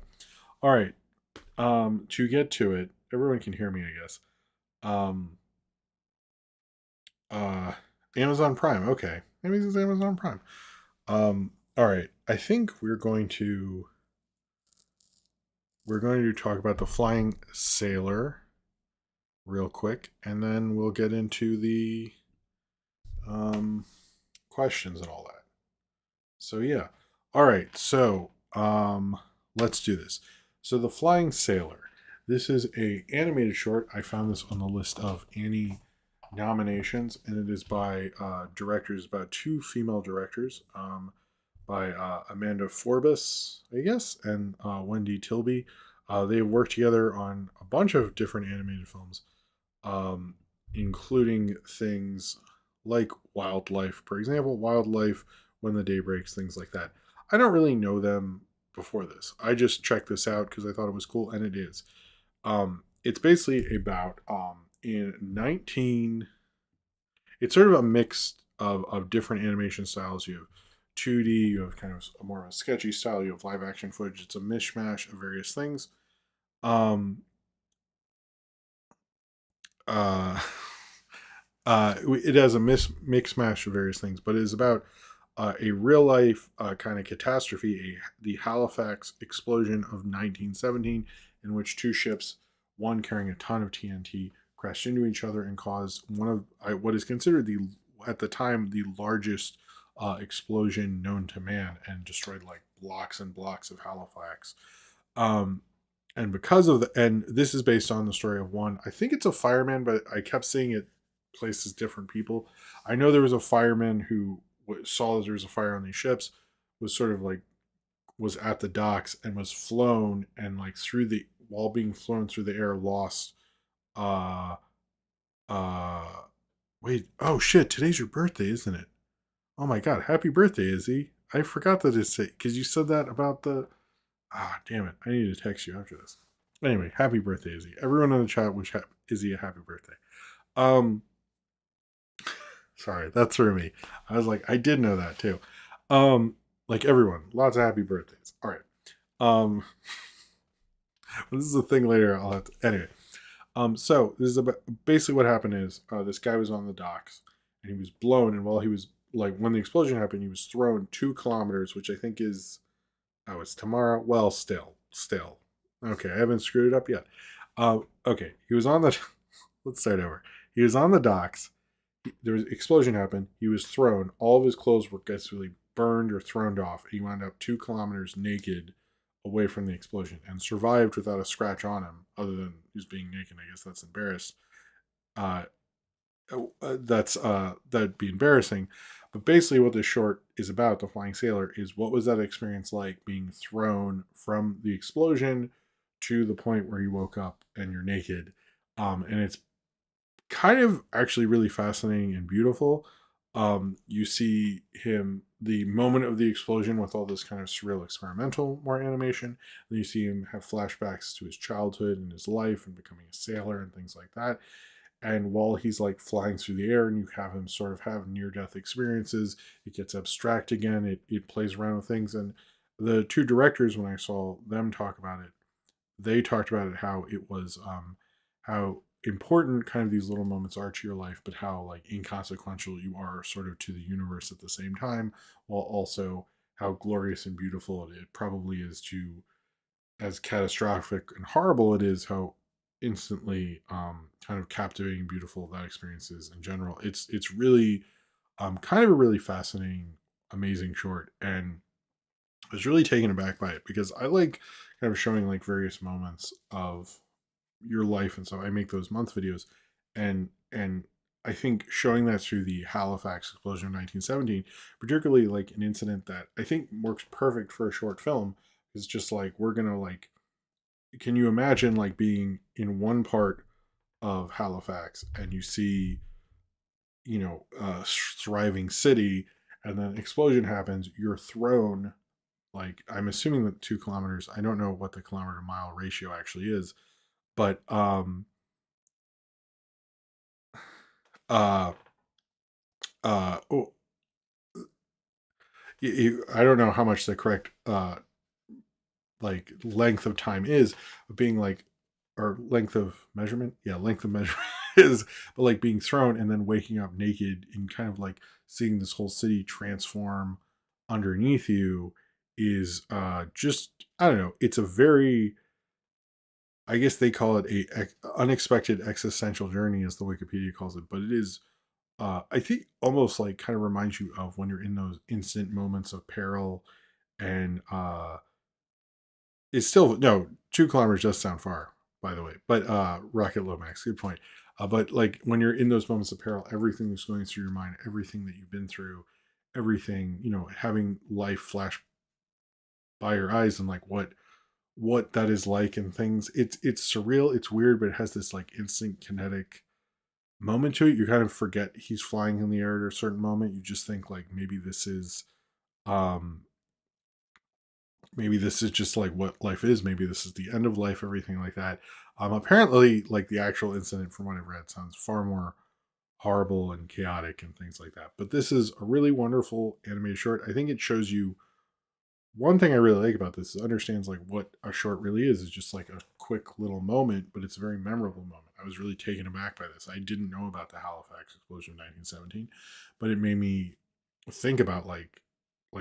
All right, to get to it, everyone can hear me. I guess. Um, uh, Amazon Prime. Okay, maybe this is Amazon Prime. All right. I think we're going to talk about the Flying Sailor real quick, and then we'll get into the um, questions and all that. So yeah. All right. So let's do this. So the Flying Sailor. This is a animated short. I found this on the list of Annie nominations, and it is by directors, about two female directors, by Amanda Forbes, I guess, and Wendy Tilby. They have worked together on a bunch of different animated films, um, including things like Wildlife, for example, Wildlife, When the Day Breaks, things like that. I don't really know them before this. I just checked this out because I thought it was cool, and it is. It's basically about in 19. It's sort of a mix of different animation styles. You have 2D, you have kind of a more of a sketchy style, you have live action footage. It's a mishmash of various things. Um, uh, it has a mix mash of various things, but it is about a real life kind of catastrophe, the Halifax explosion of 1917, in which two ships, one carrying a ton of TNT, crashed into each other and caused one of what is considered at the time the largest explosion known to man, and destroyed like blocks and blocks of Halifax. Um, and because of and this is based on the story of one. I think it's a fireman, but I kept seeing it places different people. I know there was a fireman who saw that there was a fire on these ships, was sort of like was at the docks and was flown, and like through the while being flown through the air lost. Uh, uh, wait, oh shit! Today's your birthday, isn't it? Oh my god, happy birthday, Izzy! I forgot that it's because you said that about the. Ah, damn it! I need to text you after this. Anyway, happy birthday, Izzy! Everyone in the chat wish Izzy a happy birthday. Um, Sorry, that threw me. I was like, I did know that too. Like everyone, lots of happy birthdays. All right. Um, this is a thing later. I'll have to anyway. So this is about basically what happened is this guy was on the docks and he was blown, and while he was like when the explosion happened, he was thrown 2 kilometers, which I think is it's tomorrow. Well, still. Okay, I haven't screwed it up yet. Okay, he was on the. Let's start over. He was on the docks. There was an explosion happened. He was thrown. All of his clothes were basically burned or thrown off. He wound up 2 kilometers naked away from the explosion and survived without a scratch on him, other than he was being naked. I guess that's embarrassed. Uh, that'd be embarrassing. But basically, what this short is about, the Flying Sailor, is what was that experience like being thrown from the explosion to the point where you woke up and you're naked. And it's kind of actually really fascinating and beautiful. You see him the moment of the explosion with all this kind of surreal experimental more animation. Then you see him have flashbacks to his childhood and his life and becoming a sailor and things like that. And while he's like flying through the air and you have him sort of have near death experiences, it gets abstract again. It plays around with things. And the two directors, when I saw them talk about it, they talked about it how it was how important kind of these little moments are to your life, but how like inconsequential you are sort of to the universe at the same time, while also how glorious and beautiful it probably is to, as catastrophic and horrible it is, how instantly kind of captivating and beautiful that experience is in general. It's really kind of a really fascinating amazing short, and I was really taken aback by it because I like kind of showing like various moments of your life and stuff. I make those month videos, and I think showing that through the Halifax explosion of 1917, particularly like an incident that I think works perfect for a short film, is just like we're gonna like. Can you imagine like being in one part of Halifax and you see, a thriving city, and then an explosion happens, you're thrown, like, I'm assuming that 2 kilometers. I don't know what the kilometer mile ratio actually is, but uh oh, I don't know how much the correct like length of time is, but being like, or length of measurement, yeah, length of measurement is, but like being thrown and then waking up naked and kind of like seeing this whole city transform underneath you is just, I don't know, it's a very, I guess they call it unexpected existential journey, as the Wikipedia calls it, but it is, I think, almost like kind of reminds you of when you're in those instant moments of peril, and it's still, no, 2 kilometers does sound far, by the way, but Rocket Lomax, good point. But like when you're in those moments of peril, everything that's going through your mind, everything that you've been through, everything, having life flash by your eyes, and like what that is like, and things, it's surreal, it's weird, but it has this like instant kinetic moment to it. You kind of forget he's flying in the air at a certain moment. You just think like um maybe this is just like what life is. Maybe this is the end of life, everything like that. Apparently, like the actual incident, from what I've read, sounds far more horrible and chaotic and things like that. But this is a really wonderful animated short. I think it shows you one thing I really like about this is understands like what a short really is just like a quick little moment, but it's a very memorable moment. I was really taken aback by this. I didn't know about the Halifax explosion of 1917, but it made me think about like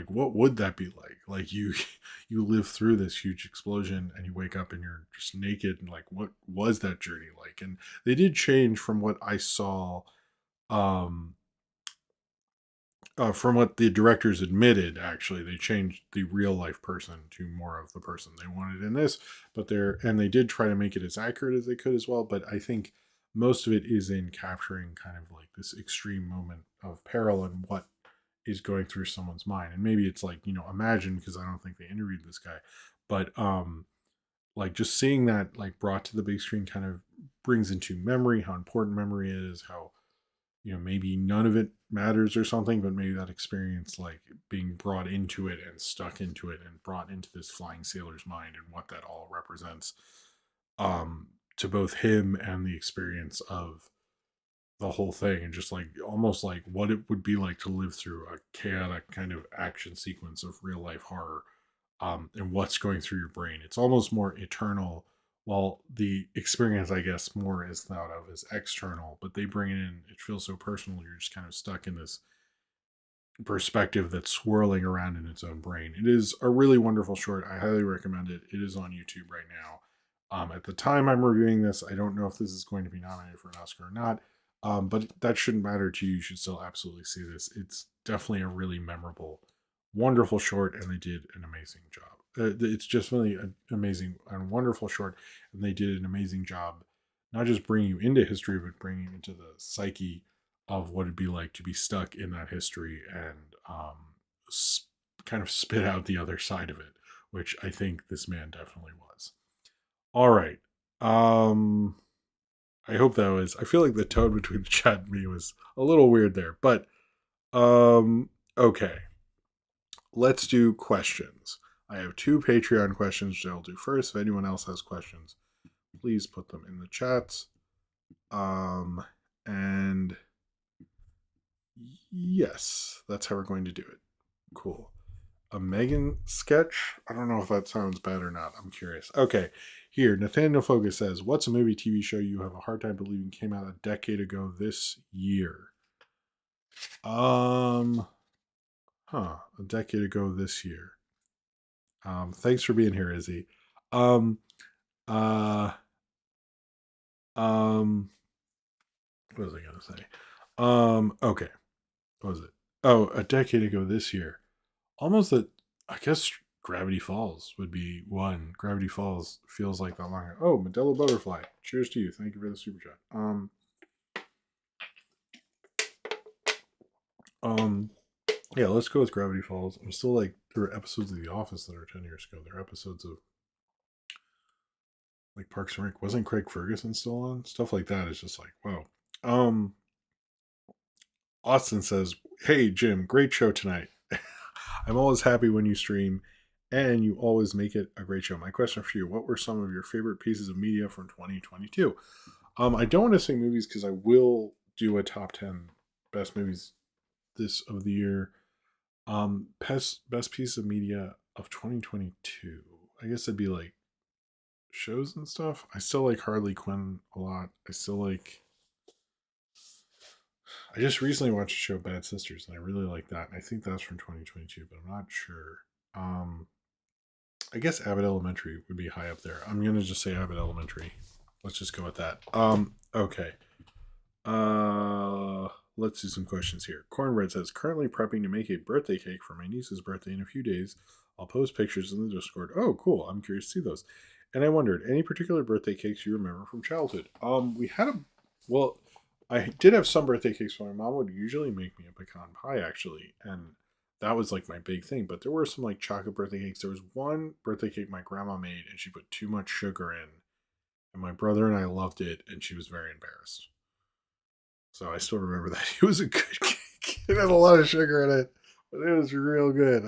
what would that be like? Like you you live through this huge explosion and you wake up and you're just naked, and like what was that journey like? And they did change from what I saw, um from what the directors admitted. Actually, they changed the real life person to more of the person they wanted in this, but they did try to make it as accurate as they could as well. But I think most of it is in capturing kind of like this extreme moment of peril and what is going through someone's mind. And maybe it's like, imagine, because I don't think they interviewed this guy, but like just seeing that like brought to the big screen kind of brings into memory how important memory is, how, maybe none of it matters or something, but maybe that experience, like being brought into it and stuck into it and brought into this flying sailor's mind, and what that all represents, to both him and the experience of the whole thing, and just like almost like what it would be like to live through a chaotic kind of action sequence of real life horror, and what's going through your brain. It's almost more eternal, while the experience, I guess, more is thought of as external, but they bring it in, it feels so personal. You're just kind of stuck in this perspective that's swirling around in its own brain. It is a really wonderful short. I highly recommend it. It is on YouTube right now. At the time I'm reviewing this, I don't know if this is going to be nominated for an Oscar or not, but that shouldn't matter to you. You should still absolutely see this. It's definitely a really memorable, wonderful short, and they did an amazing job. It's just really an amazing and wonderful short, and they did an amazing job, not just bringing you into history, but bringing you into the psyche of what it'd be like to be stuck in that history, and kind of spit out the other side of it, which I think this man definitely was. All right. Um, I hope that was. I feel like the tone between the chat and me was a little weird there, but okay. Let's do questions. I have 2 Patreon questions which I'll do first. If anyone else has questions, please put them in the chats. And yes, that's how we're going to do it. Cool. A Megan sketch? I don't know if that sounds bad or not. I'm curious. Okay. Here, Nathaniel Focus says, what's a movie TV show you have a hard time believing came out a decade ago this year? A decade ago this year. Thanks for being here, Izzy. Um, uh, what was I gonna say? Okay. What was it? Oh, a decade ago this year. Almost that. I guess Gravity Falls would be one. Gravity Falls feels like that long ago. Oh, Modelo Butterfly. Cheers to you. Thank you for the super chat. Um, yeah, let's go with Gravity Falls. I'm still like, there are episodes of The Office that are 10 years ago. There are episodes of like Parks and Rec. Wasn't Craig Ferguson still on? Stuff like that is just like, wow. Um, Austin says, "Hey Jim, great show tonight. I'm always happy when you stream, and you always make it a great show. My question for you: what were some of your favorite pieces of media from 2022?" I don't want to say movies because I will do a top 10 best movies this of the year. Best piece of media of 2022. I guess it'd be like shows and stuff. I still like Harley Quinn a lot. I still like. I just recently watched the show Bad Sisters, and I really like that. And I think that's from 2022, but I'm not sure. I guess Abbott Elementary would be high up there. I'm gonna just say Abbott Elementary. Let's just go with that. Okay. Let's do some questions here. Cornbread says, currently prepping to make a birthday cake for my niece's birthday in a few days. I'll post pictures in the Discord. Oh, cool. I'm curious to see those. And I wondered, any particular birthday cakes you remember from childhood? We had a, well, I did have some birthday cakes, but my mom would usually make me a pecan pie, actually. And that was like my big thing. But there were some like chocolate birthday cakes. There was one birthday cake my grandma made, and she put too much sugar in. And my brother and I loved it, and she was very embarrassed. So I still remember that. It was a good cake. It had a lot of sugar in it, but it was real good.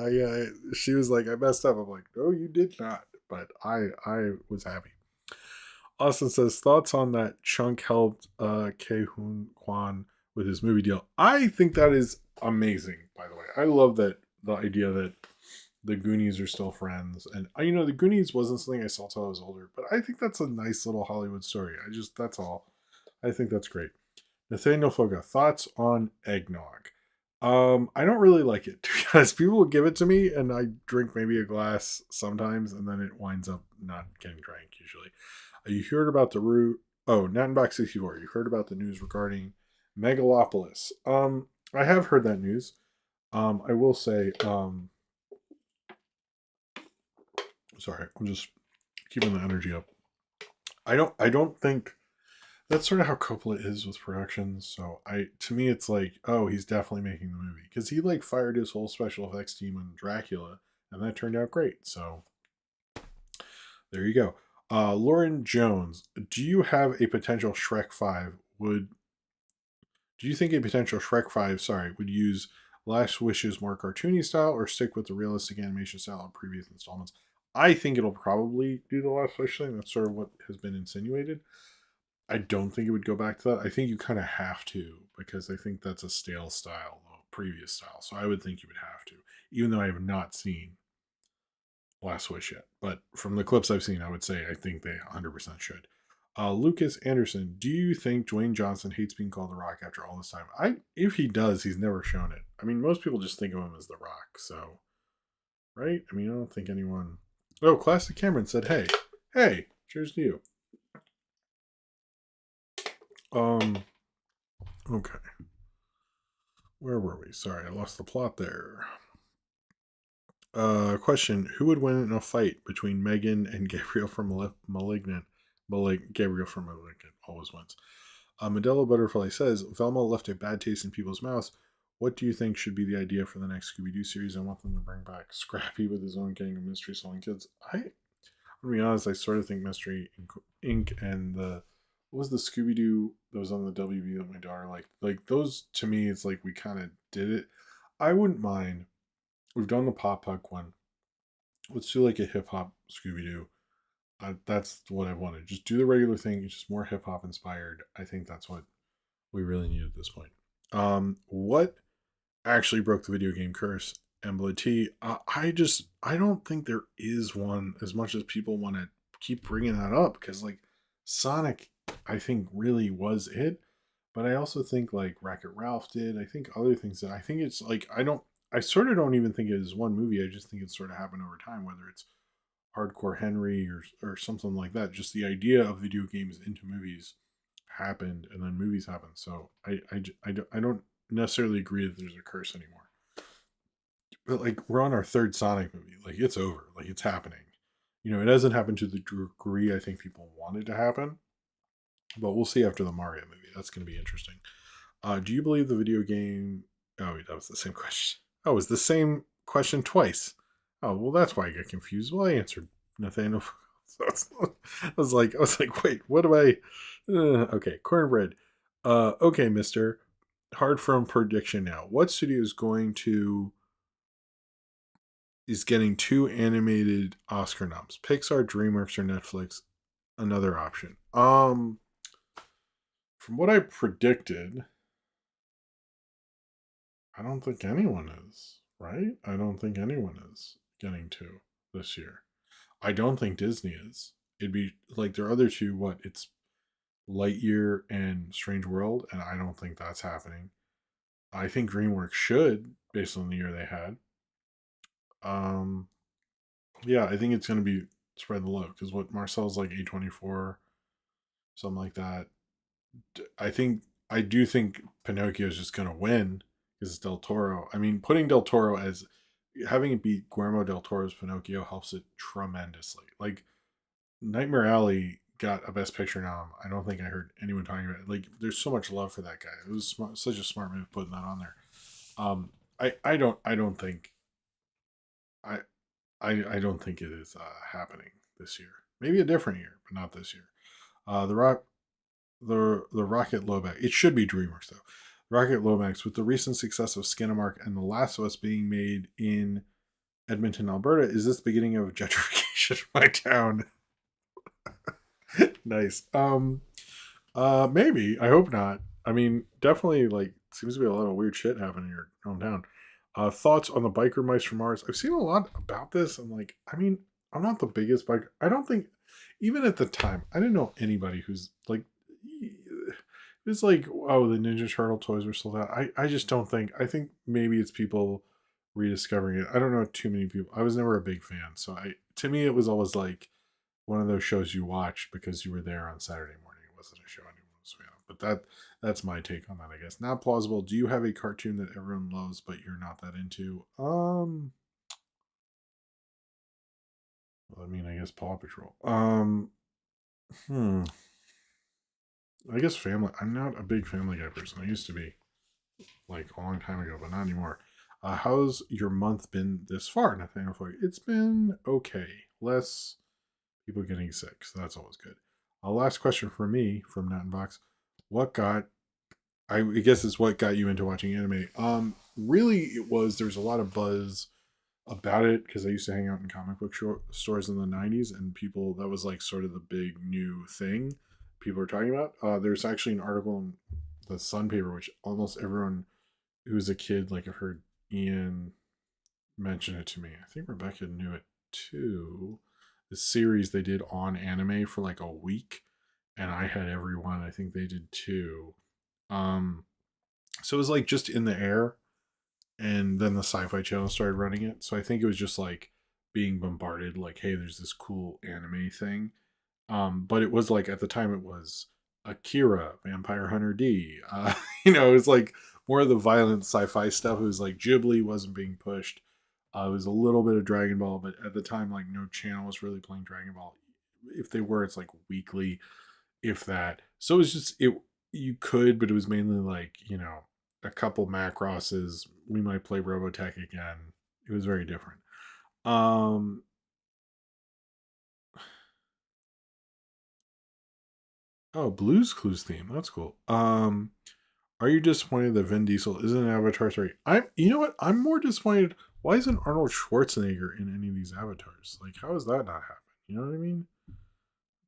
She was like, I messed up. I'm like, no, you did not. But I was happy. Austin says, thoughts on that Chunk helped Kehun Kwan with his movie deal. I think that is amazing, by the way. I love that the idea that the Goonies are still friends. And, the Goonies wasn't something I saw till I was older, but I think that's a nice little Hollywood story. That's all. I think that's great. Nathaniel Foga, thoughts on eggnog? I don't really like it, to be honest. People will give it to me, and I drink maybe a glass sometimes, and then it winds up not getting drank usually. You heard about the root? Oh, Nattenbach 64. You heard about the news regarding Megalopolis? I have heard that news. I will say, sorry, I'm just keeping the energy up. I don't think that's sort of how Coppola is with productions. So to me, it's like, oh, he's definitely making the movie because he like fired his whole special effects team on Dracula, and that turned out great. So there you go. Lauren Jones, do you have a potential Shrek 5? Do you think a potential Shrek 5, sorry, would use Last Wish's more cartoony style or stick with the realistic animation style of previous installments? I think it'll probably do the Last Wish thing. That's sort of what has been insinuated. I don't think it would go back to that. I think you kind of have to because I think that's a stale style, a previous style. So I would think you would have to, even though I have not seen Last Wish yet. But from the clips I've seen, I would say I think they 100% should. Lucas Anderson, do you think Dwayne Johnson hates being called The Rock after all this time? If he does, he's never shown it. I mean, most people just think of him as The Rock. So, right? I mean, I don't think anyone. Oh, Classic Cameron said, hey, cheers to you. Um, okay. Where were we? Sorry, I lost the plot there. Question: who would win in a fight between Megan and Gabriel from Malignant? Gabriel from Malignant always wins. Modelo Butterfly says Velma left a bad taste in people's mouths. What do you think should be the idea for the next Scooby Doo series? I want them to bring back Scrappy with his own gang of mystery solving kids. I'm gonna be honest. I sort of think Mystery Inc. and the what was the Scooby Doo that was on the WB that my daughter liked? Like those to me, it's like we kind of did it. I wouldn't mind. We've done the Pop Punk one. Let's do like a hip hop Scooby Doo. That's what I wanted. Just do the regular thing. It's just more hip hop inspired. I think that's what we really need at this point. What actually broke the video game curse? Embla T. I don't think there is one as much as people want to keep bringing that up because like Sonic, I think really was it. But I also think like Wreck It Ralph did. I think other things that I think it's like I sort of don't even think it is one movie. I just think it sort of happened over time, whether it's Hardcore Henry or something like that. Just the idea of video games into movies happened, and then movies happened. So I don't. necessarily agree that there's a curse anymore. But like we're on our third Sonic movie. Like it's over. Like it's happening. It hasn't happened to the degree I think people wanted to happen. But we'll see after the Mario movie. That's going to be interesting. Do you believe the video game? Oh, wait, that was the same question. Oh, it was the same question twice. Oh, well, that's why I got confused. Well, I answered Nathaniel. I was like, wait, what do I? Okay, cornbread. Okay, Mister. Hard firm prediction now. What studio is getting two animated Oscar noms? Pixar, DreamWorks, or Netflix? Another option. From what I predicted, I don't think anyone is, right? I don't think anyone is getting two this year. I don't think Disney is. It'd be like their other two, what? It's Lightyear and Strange World, and I don't think that's happening. I think DreamWorks should, based on the year they had. Um, yeah, I think it's going to be Spread the Love because what Marcel's like A24, something like that. I do think Pinocchio is just going to win because it's Del Toro. I mean, putting Del Toro as having it be Guillermo del Toro's Pinocchio helps it tremendously. Like Nightmare Alley got a Best Picture nom. I don't think I heard anyone talking about it. Like, there's so much love for that guy. It was such a smart move putting that on there. I don't think I I don't think it is happening this year. Maybe a different year, but not this year. The Rock the Rocket Lomax. It should be DreamWorks though. Rocket Lomax, with the recent success of Skinamark and The Last of Us being made in Edmonton, Alberta, is this the beginning of gentrification of my town? Nice. Maybe. I hope not. I mean, definitely like seems to be a lot of weird shit happening in your hometown. Thoughts on the biker mice from Mars? I've seen a lot about this. And like, I mean, I'm not the biggest biker. I don't think even at the time, I didn't know anybody who's like it's like, oh, the Ninja Turtle toys were sold out. I just don't think. I think maybe it's people rediscovering it. I don't know too many people. I was never a big fan, so to me it was always like one of those shows you watched because you were there on Saturday morning. It wasn't a show anyone was fan of. But that's my take on that, I guess. Not plausible. Do you have a cartoon that everyone loves but you're not that into? Well, I mean, I guess Paw Patrol. Hmm. I guess Family. I'm not a big Family Guy person. I used to be like a long time ago, but not anymore. How's your month been this far, Nathaniel Foy? It's been okay. Less people getting sick, so that's always good. Last question for me from Nat and Box. What got I guess it's what got you into watching anime. Really, it was there's a lot of buzz about it because I used to hang out in comic book stores in the '90s, and people that was like sort of the big new thing people are talking about. There's actually an article in the Sun paper, which almost everyone who was a kid, like I've heard Ian mention it to me. I think Rebecca knew it too. The series they did on anime for like a week, and I had everyone. I think they did too. Um, so it was like just in the air, and then the Sci-Fi Channel started running it. So I think it was just like being bombarded, like, hey, there's this cool anime thing. But it was like at the time it was Akira, Vampire Hunter D. It was like more of the violent sci-fi stuff. It was like Ghibli wasn't being pushed. It was a little bit of Dragon Ball, but at the time, like no channel was really playing Dragon Ball. If they were, it's like weekly, if that. So it was just it. You could, but it was mainly like a couple Macrosses. We might play Robotech again. It was very different. Um, oh, Blues Clues theme. That's cool. Are you disappointed that Vin Diesel isn't in Avatar 3? You know what? I'm more disappointed. Why isn't Arnold Schwarzenegger in any of these avatars? Like, how has that not happened? You know what I mean?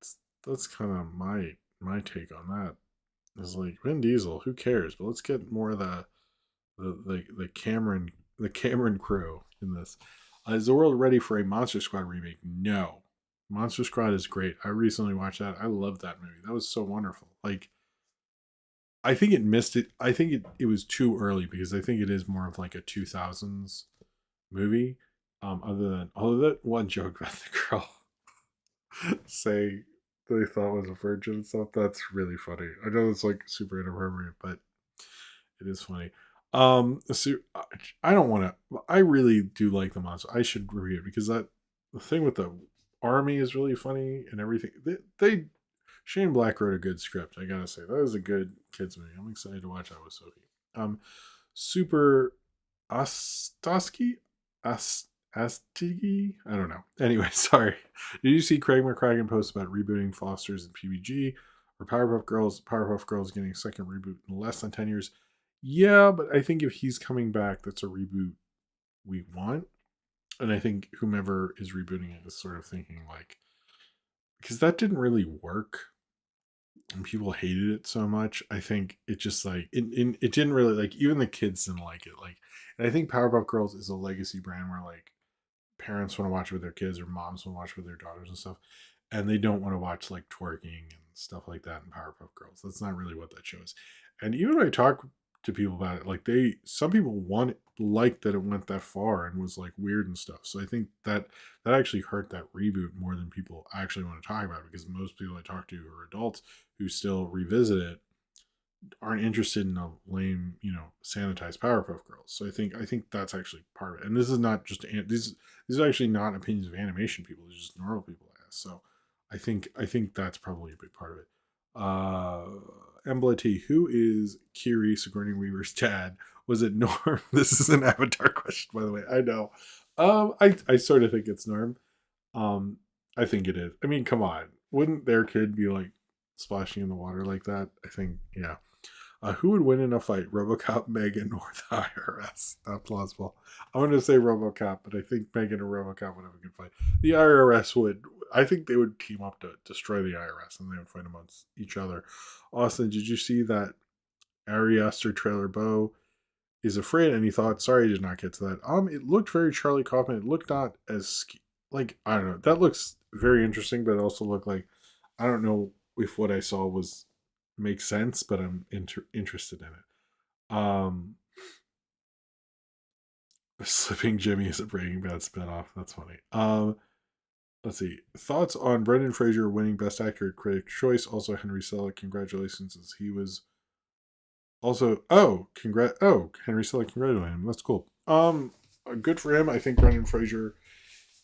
It's, that's kind of my take on that. Is like Vin Diesel, who cares? But let's get more of the Cameron crew in this. Is the world ready for a Monster Squad remake? No. Monster Squad is great. I recently watched that. I loved that movie. That was so wonderful. Like I think it missed it. I think it was too early because I think it is more of like a 2000s movie. Other than that one joke about the girl saying they thought was a virgin and stuff. That's really funny. I know it's like super inappropriate, but it is funny. So I don't want to. I really do like the monster. I should review it because that the thing with the army is really funny and everything. They Shane Black wrote a good script. I gotta say that was a good kids movie. I'm excited to watch that with Sophie. Super Ostoski Astigi. I don't know. Anyway, sorry. Did you see Craig McCracken post about rebooting Foster's and PBG or Powerpuff Girls? Powerpuff Girls getting a second reboot in less than 10 years. Yeah, but I think if he's coming back, that's a reboot we want. And I think whomever is rebooting it is sort of thinking like, because that didn't really work and people hated it so much. I think it just like it didn't really like even the kids didn't like it. Like, and I think Powerpuff Girls is a legacy brand where like parents want to watch it with their kids or moms want to watch it with their daughters and stuff, and they don't want to watch like twerking and stuff like that in Powerpuff Girls. That's not really what that show is. And even when I talk to people about it, like some people liked that it went that far and was like weird and stuff. So I think that actually hurt that reboot more than people actually want to talk about it, because most people I talk to who are adults who still revisit it aren't interested in a lame, sanitized Powerpuff Girls. So I think that's actually part of it. And this is not just these are actually not opinions of animation people. These are just normal people I ask. So I think that's probably a big part of it. Embla T, who is Kiri Sigourney Weaver's dad? Was it Norm? This is an Avatar question, by the way. I know. I sort of think it's Norm. I think it is. I mean, come on. Wouldn't their kid be like splashing in the water like that? I think, yeah. Who would win in a fight, RoboCop, Megan, or the IRS? Not plausible. I'm going to say RoboCop, but I think Megan and RoboCop would have a good fight. The IRS would. I think they would team up to destroy the IRS, and they would fight amongst each other. Austin, did you see that Ari Aster trailer? Bo is afraid, and he thought, sorry, I did not get to that. It looked very Charlie Kaufman. It looked not as like, I don't know. That looks very interesting, but it also looked like, I don't know if what I saw was makes sense, but I'm interested in it. Slipping Jimmy is a Breaking Bad spinoff. That's funny. Let's see. Thoughts on Brendan Fraser winning Best Actor Critic Choice. Also Henry Selick. Congratulations, as he was also. Henry Selick, congratulating him. That's cool. Good for him. I think Brendan Fraser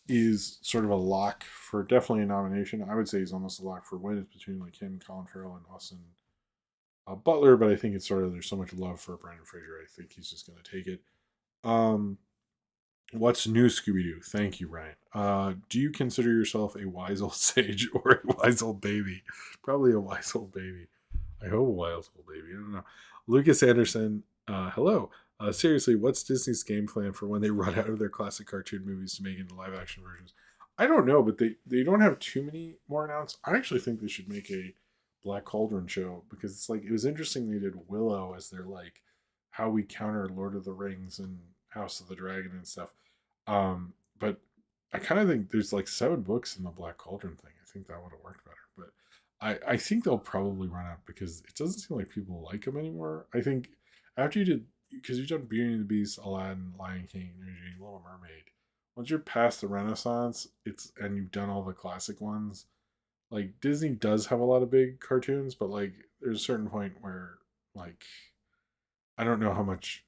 is sort of a lock for definitely a nomination. I would say he's almost a lock for win. It's between like him, Colin Farrell, and Austin Butler, but I think it's sort of there's so much love for Brendan Fraser. I think he's just going to take it. What's new, Scooby Doo? Thank you, Ryan. Do you consider yourself a wise old sage or a wise old baby? Probably a wise old baby. I hope a wise old baby. I don't know. Lucas Anderson. Hello. Seriously, what's Disney's game plan for when they run out of their classic cartoon movies to make into live action versions? I don't know, but they don't have too many more announced. I actually think they should make a Black Cauldron show, because it's like it was interesting they did Willow as their like how we counter Lord of the Rings and House of the Dragon and stuff. But I kind of think there's like 7 books in the Black Cauldron thing. I think that would have worked better. But I think they'll probably run out because it doesn't seem like people like them anymore. I think after you did, because you've done Beauty and the Beast, Aladdin, Lion King, and you're doing Little Mermaid. Once you're past the Renaissance, and you've done all the classic ones, like Disney does have a lot of big cartoons, but like there's a certain point where like I don't know how much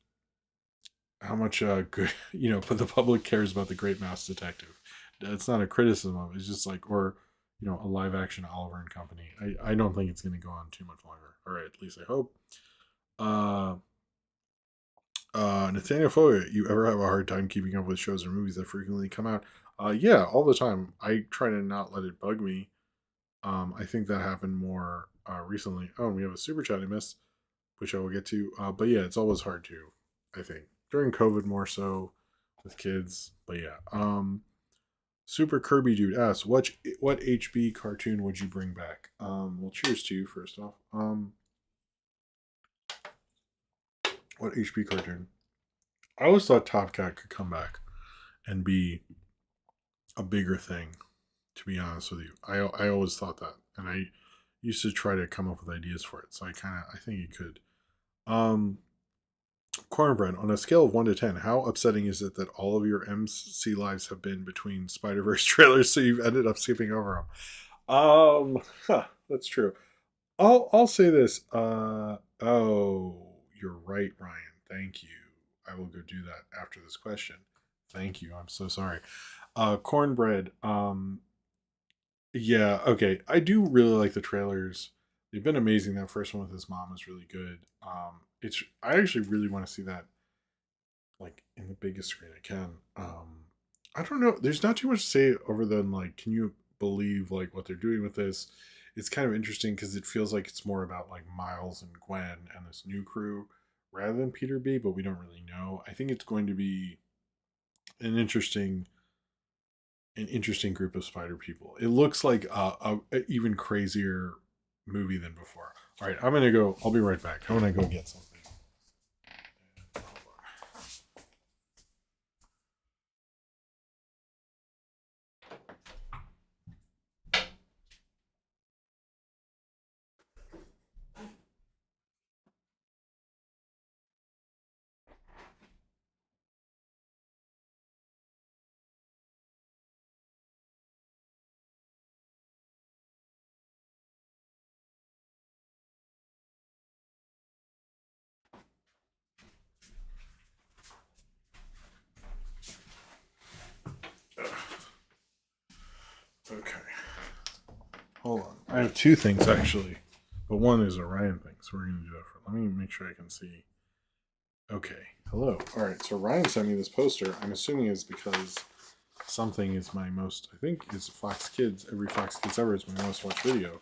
good but the public cares about the Great Mouse Detective. It's not a criticism of it. It's just like, or a live action Oliver and Company. I don't think it's going to go on too much longer. All right, at least I hope. Uh, Nathaniel Foyer, you ever have a hard time keeping up with shows or movies that frequently come out? Yeah, all the time. I try to not let it bug me. I think that happened more recently. Oh, we have a super chat I missed, which I will get to. But yeah, it's always hard to, I think. During COVID more so with kids. But yeah. Super Kirby Dude asks, what HB cartoon would you bring back? Well, cheers to you first off. What HB cartoon? I always thought Top Cat could come back and be a bigger thing, to be honest with you. I always thought that. And I used to try to come up with ideas for it. So I think it could. Cornbread, on a scale of 1 to 10, how upsetting is it that all of your MC lives have been between Spider-Verse trailers, so you've ended up skipping over them? That's true. I'll say this. Oh, you're right, Ryan. Thank you. I will go do that after this question. Thank you. I'm so sorry. Cornbread. Yeah, okay. I do really like the trailers. They've been amazing. That first one with his mom was really good. It's I actually really want to see that like in the biggest screen I can. I don't know. There's not too much to say over than like, can you believe like what they're doing with this? It's kind of interesting because it feels like it's more about like Miles and Gwen and this new crew rather than Peter B. But we don't really know. I think it's going to be an interesting group of spider people. It looks like a even crazier movie than before. All right, I'm gonna go. I'll be right back. I'm gonna go get something. Okay, hold on. I have two things actually, but one is a Ryan thing, so we're gonna do that for. Let me make sure I can see. Okay, hello. All right, so Ryan sent me this poster. I'm assuming it's because something is my most. I think it's Fox Kids. Every Fox Kids ever is my most watched video.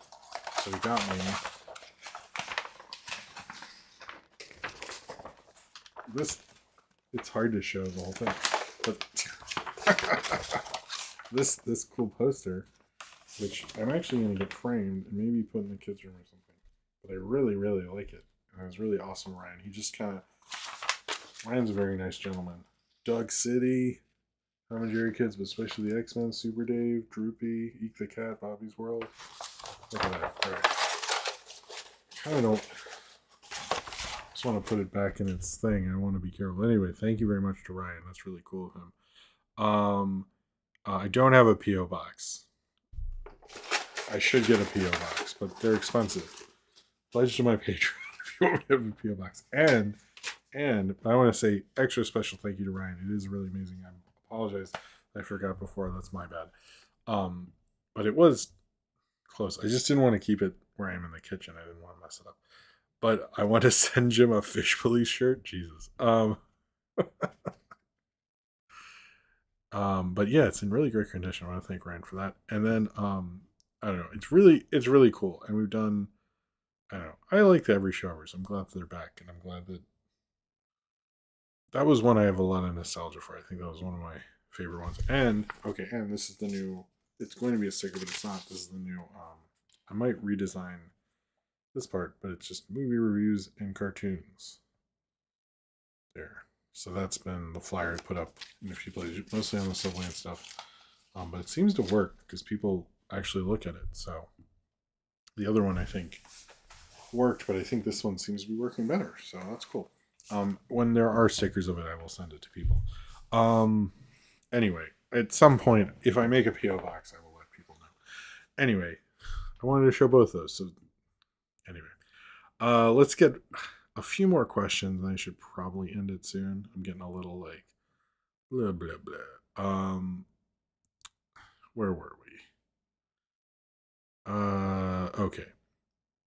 So he got me this. It's hard to show the whole thing, but this cool poster, which I'm actually going to get framed and maybe put in the kids' room or something. But I really, really like it. And it was really awesome, Ryan. He just kind of. Ryan's a very nice gentleman. Dog City, Tom and Jerry Kids, but especially the X-Men, Super Dave, Droopy, Eek the Cat, Bobby's World. Look at that. All right. I kind of don't. Just want to put it back in its thing. I want to be careful. Anyway, thank you very much to Ryan. That's really cool of him. I don't have a PO box. I should get a PO box, but they're expensive. Pledge to my Patreon if you want me to have a PO box. And I want to say extra special thank you to Ryan. It is really amazing. I apologize. I forgot before. That's my bad. But it was close. I just didn't want to keep it where I am in the kitchen. I didn't want to mess it up. But I want to send Jim a Fish Police shirt. Jesus. But yeah, it's in really great condition. I want to thank Ryan for that. And then I don't know. It's really cool. And we've done. I don't know. I like the every showers. I'm glad that they're back, and I'm glad that was one I have a lot of nostalgia for. I think that was one of my favorite ones. And okay, and this is the new. It's going to be a sticker, but it's not. This is the new. I might redesign this part, but it's just movie reviews and cartoons. There. So that's been the flyer I put up in a few places, mostly on the subway and stuff. But it seems to work because people actually look at it. So the other one I think worked, but I think this one seems to be working better. So that's cool. When there are stickers of it, I will send it to people. Anyway, at some point, if I make a PO box, I will let people know. Anyway, I wanted to show both those. So anyway, let's get a few more questions. I should probably end it soon. I'm getting a little like blah blah blah. Where were we? Okay.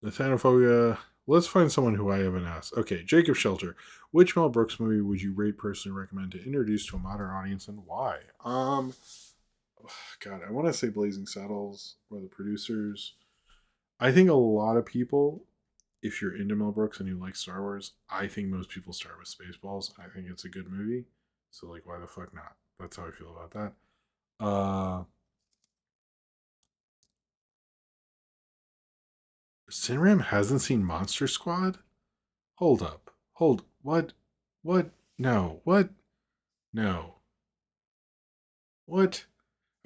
The Thanophobia. Let's find someone who I haven't asked. Okay, Jacob Shelter. Which Mel Brooks movie would you rate personally recommend to introduce to a modern audience and why? God, I want to say Blazing Saddles or The Producers. I think a lot of people, if you're into Mel Brooks and you like Star Wars, I think most people start with Spaceballs. I think it's a good movie. So, like, why the fuck not? That's how I feel about that. Sinram hasn't seen Monster Squad? Hold up. Hold. What? What? No. What? No. What?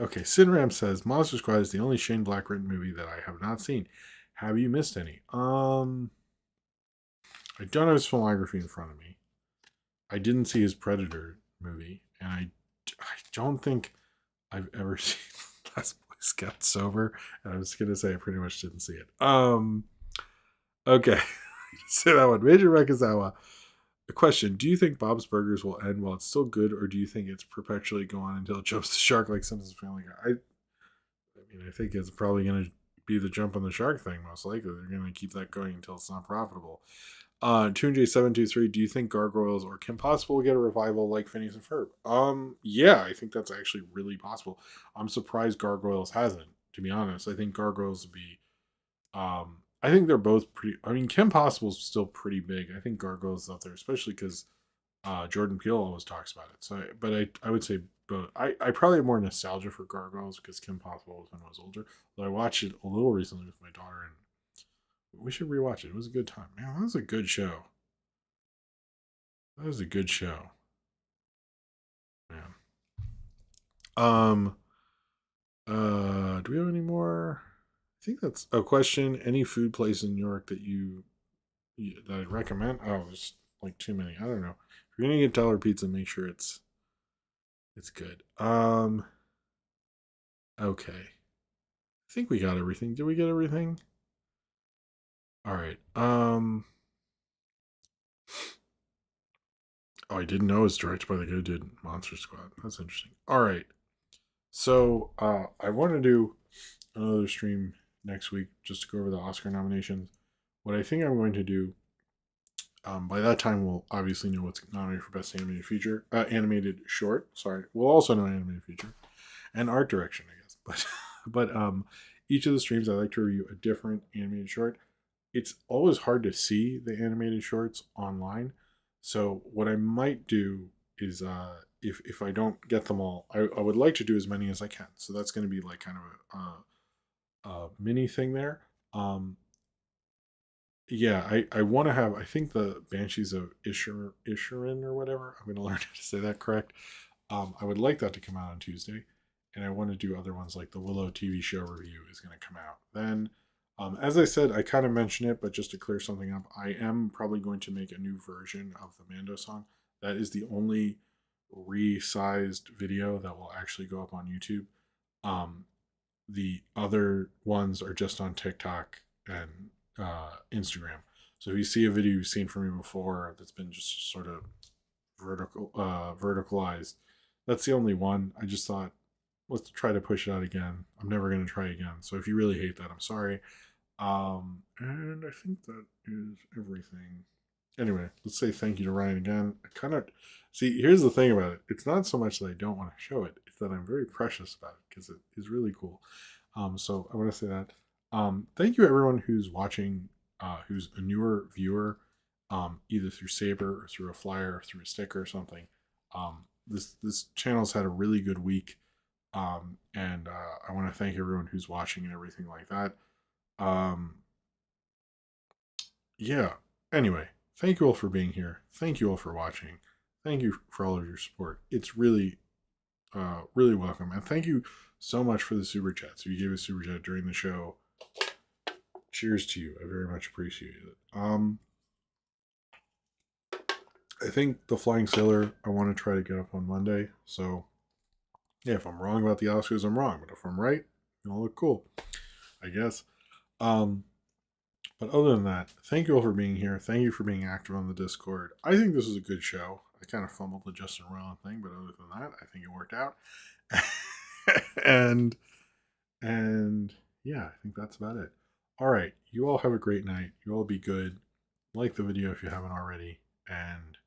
Okay, Sinram says Monster Squad is the only Shane Black written movie that I have not seen. Have you missed any? I don't have his filmography in front of me. I didn't see his Predator movie, and I don't think I've ever seen Last Boy Scout Sober, and I was gonna say I pretty much didn't see it. Okay. Say that one. Major Rekazawa. A question: do you think Bob's Burgers will end while it's still good, or do you think it's perpetually go on until it jumps the shark like Simpsons Family Guy? I mean, I think it's probably going to be the jump on the shark thing. Most likely, they're going to keep that going until it's not profitable. Toonj723, do you think Gargoyles or Kim Possible will get a revival like Phineas and Ferb? Yeah, I think that's actually really possible. I'm surprised Gargoyles hasn't, to be honest. I think Gargoyles would be I think they're both pretty. I mean, Kim Possible's still pretty big. I think Gargoyles is up there, especially because Jordan Peele always talks about it. So, but I would say, but I probably have more nostalgia for Gargoyles because Kim Possible was when I was older. But I watched it a little recently with my daughter, and we should rewatch it. It was a good time, man. That was a good show. That was a good show, man. Um. Do we have any more? I think that's a question. Any food place in New York that that I'd recommend? Oh, there's like too many. I don't know. If you're gonna get dollar pizza, make sure it's good. Okay. I think we got everything. Did we get everything? All right. Oh, I didn't know it was directed by the guy who did Monster Squad. That's interesting. All right. So I want to do another stream next week just to go over the Oscar nominations. What I think I'm going to do, by that time we'll obviously know what's nominated for Best Animated Feature, Animated Short. Sorry, we'll also know Animated Feature and Art Direction, I guess. But each of the streams I like to review a different animated short. It's always hard to see the animated shorts online, so what I might do is if I don't get them all, I would like to do as many as I can. So that's going to be like kind of a mini thing there. Um, yeah, I want to have. I think the Banshees of Isherin or whatever. I'm going to learn how to say that correct. I would like that to come out on Tuesday, and I want to do other ones like the Willow TV show review is going to come out then. As I said, I kind of mentioned it, but just to clear something up, I am probably going to make a new version of the Mando song. That is the only resized video that will actually go up on YouTube. Um, the other ones are just on TikTok and Instagram. So if you see a video you've seen from me before that's been just sort of verticalized, that's the only one. I just thought, let's try to push it out again. I'm never going to try again. So if you really hate that, I'm sorry. And I think that is everything. Anyway, let's say thank you to Ryan again. I kind of see. Here's the thing about it. It's not so much that I don't want to show it. It's that I'm very precious about it because it is really cool. So I want to say that. Thank you everyone who's watching, who's a newer viewer, either through Saber or through a flyer or through a sticker or something. This channel's had a really good week, and I want to thank everyone who's watching and everything like that. Um, yeah. Anyway, thank you all for being here. Thank you all for watching. Thank you for all of your support. It's really, really welcome. And thank you so much for the super chats. If you gave a super chat during the show, cheers to you. I very much appreciate it. I think the Flying Sailor I want to try to get up on Monday. So yeah, if I'm wrong about the Oscars, I'm wrong. But if I'm right, it'll look cool, I guess. But other than that, thank you all for being here. Thank you for being active on the Discord. I think this was a good show. I kind of fumbled the Justin Roiland thing, but other than that, I think it worked out. and and yeah, I think that's about it. All right, you all have a great night. You all be good. Like the video if you haven't already. And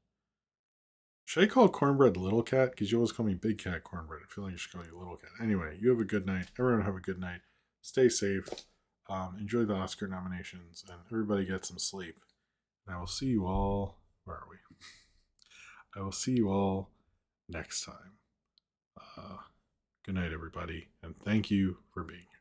should I call Cornbread Little Cat? Because you always call me Big Cat Cornbread. I feel like I should call you Little Cat. Anyway, you have a good night. Everyone have a good night. Stay safe. Enjoy the Oscar nominations, and everybody get some sleep. And I will see you all. Where are we? I will see you all next time. Good night, everybody, and thank you for being here.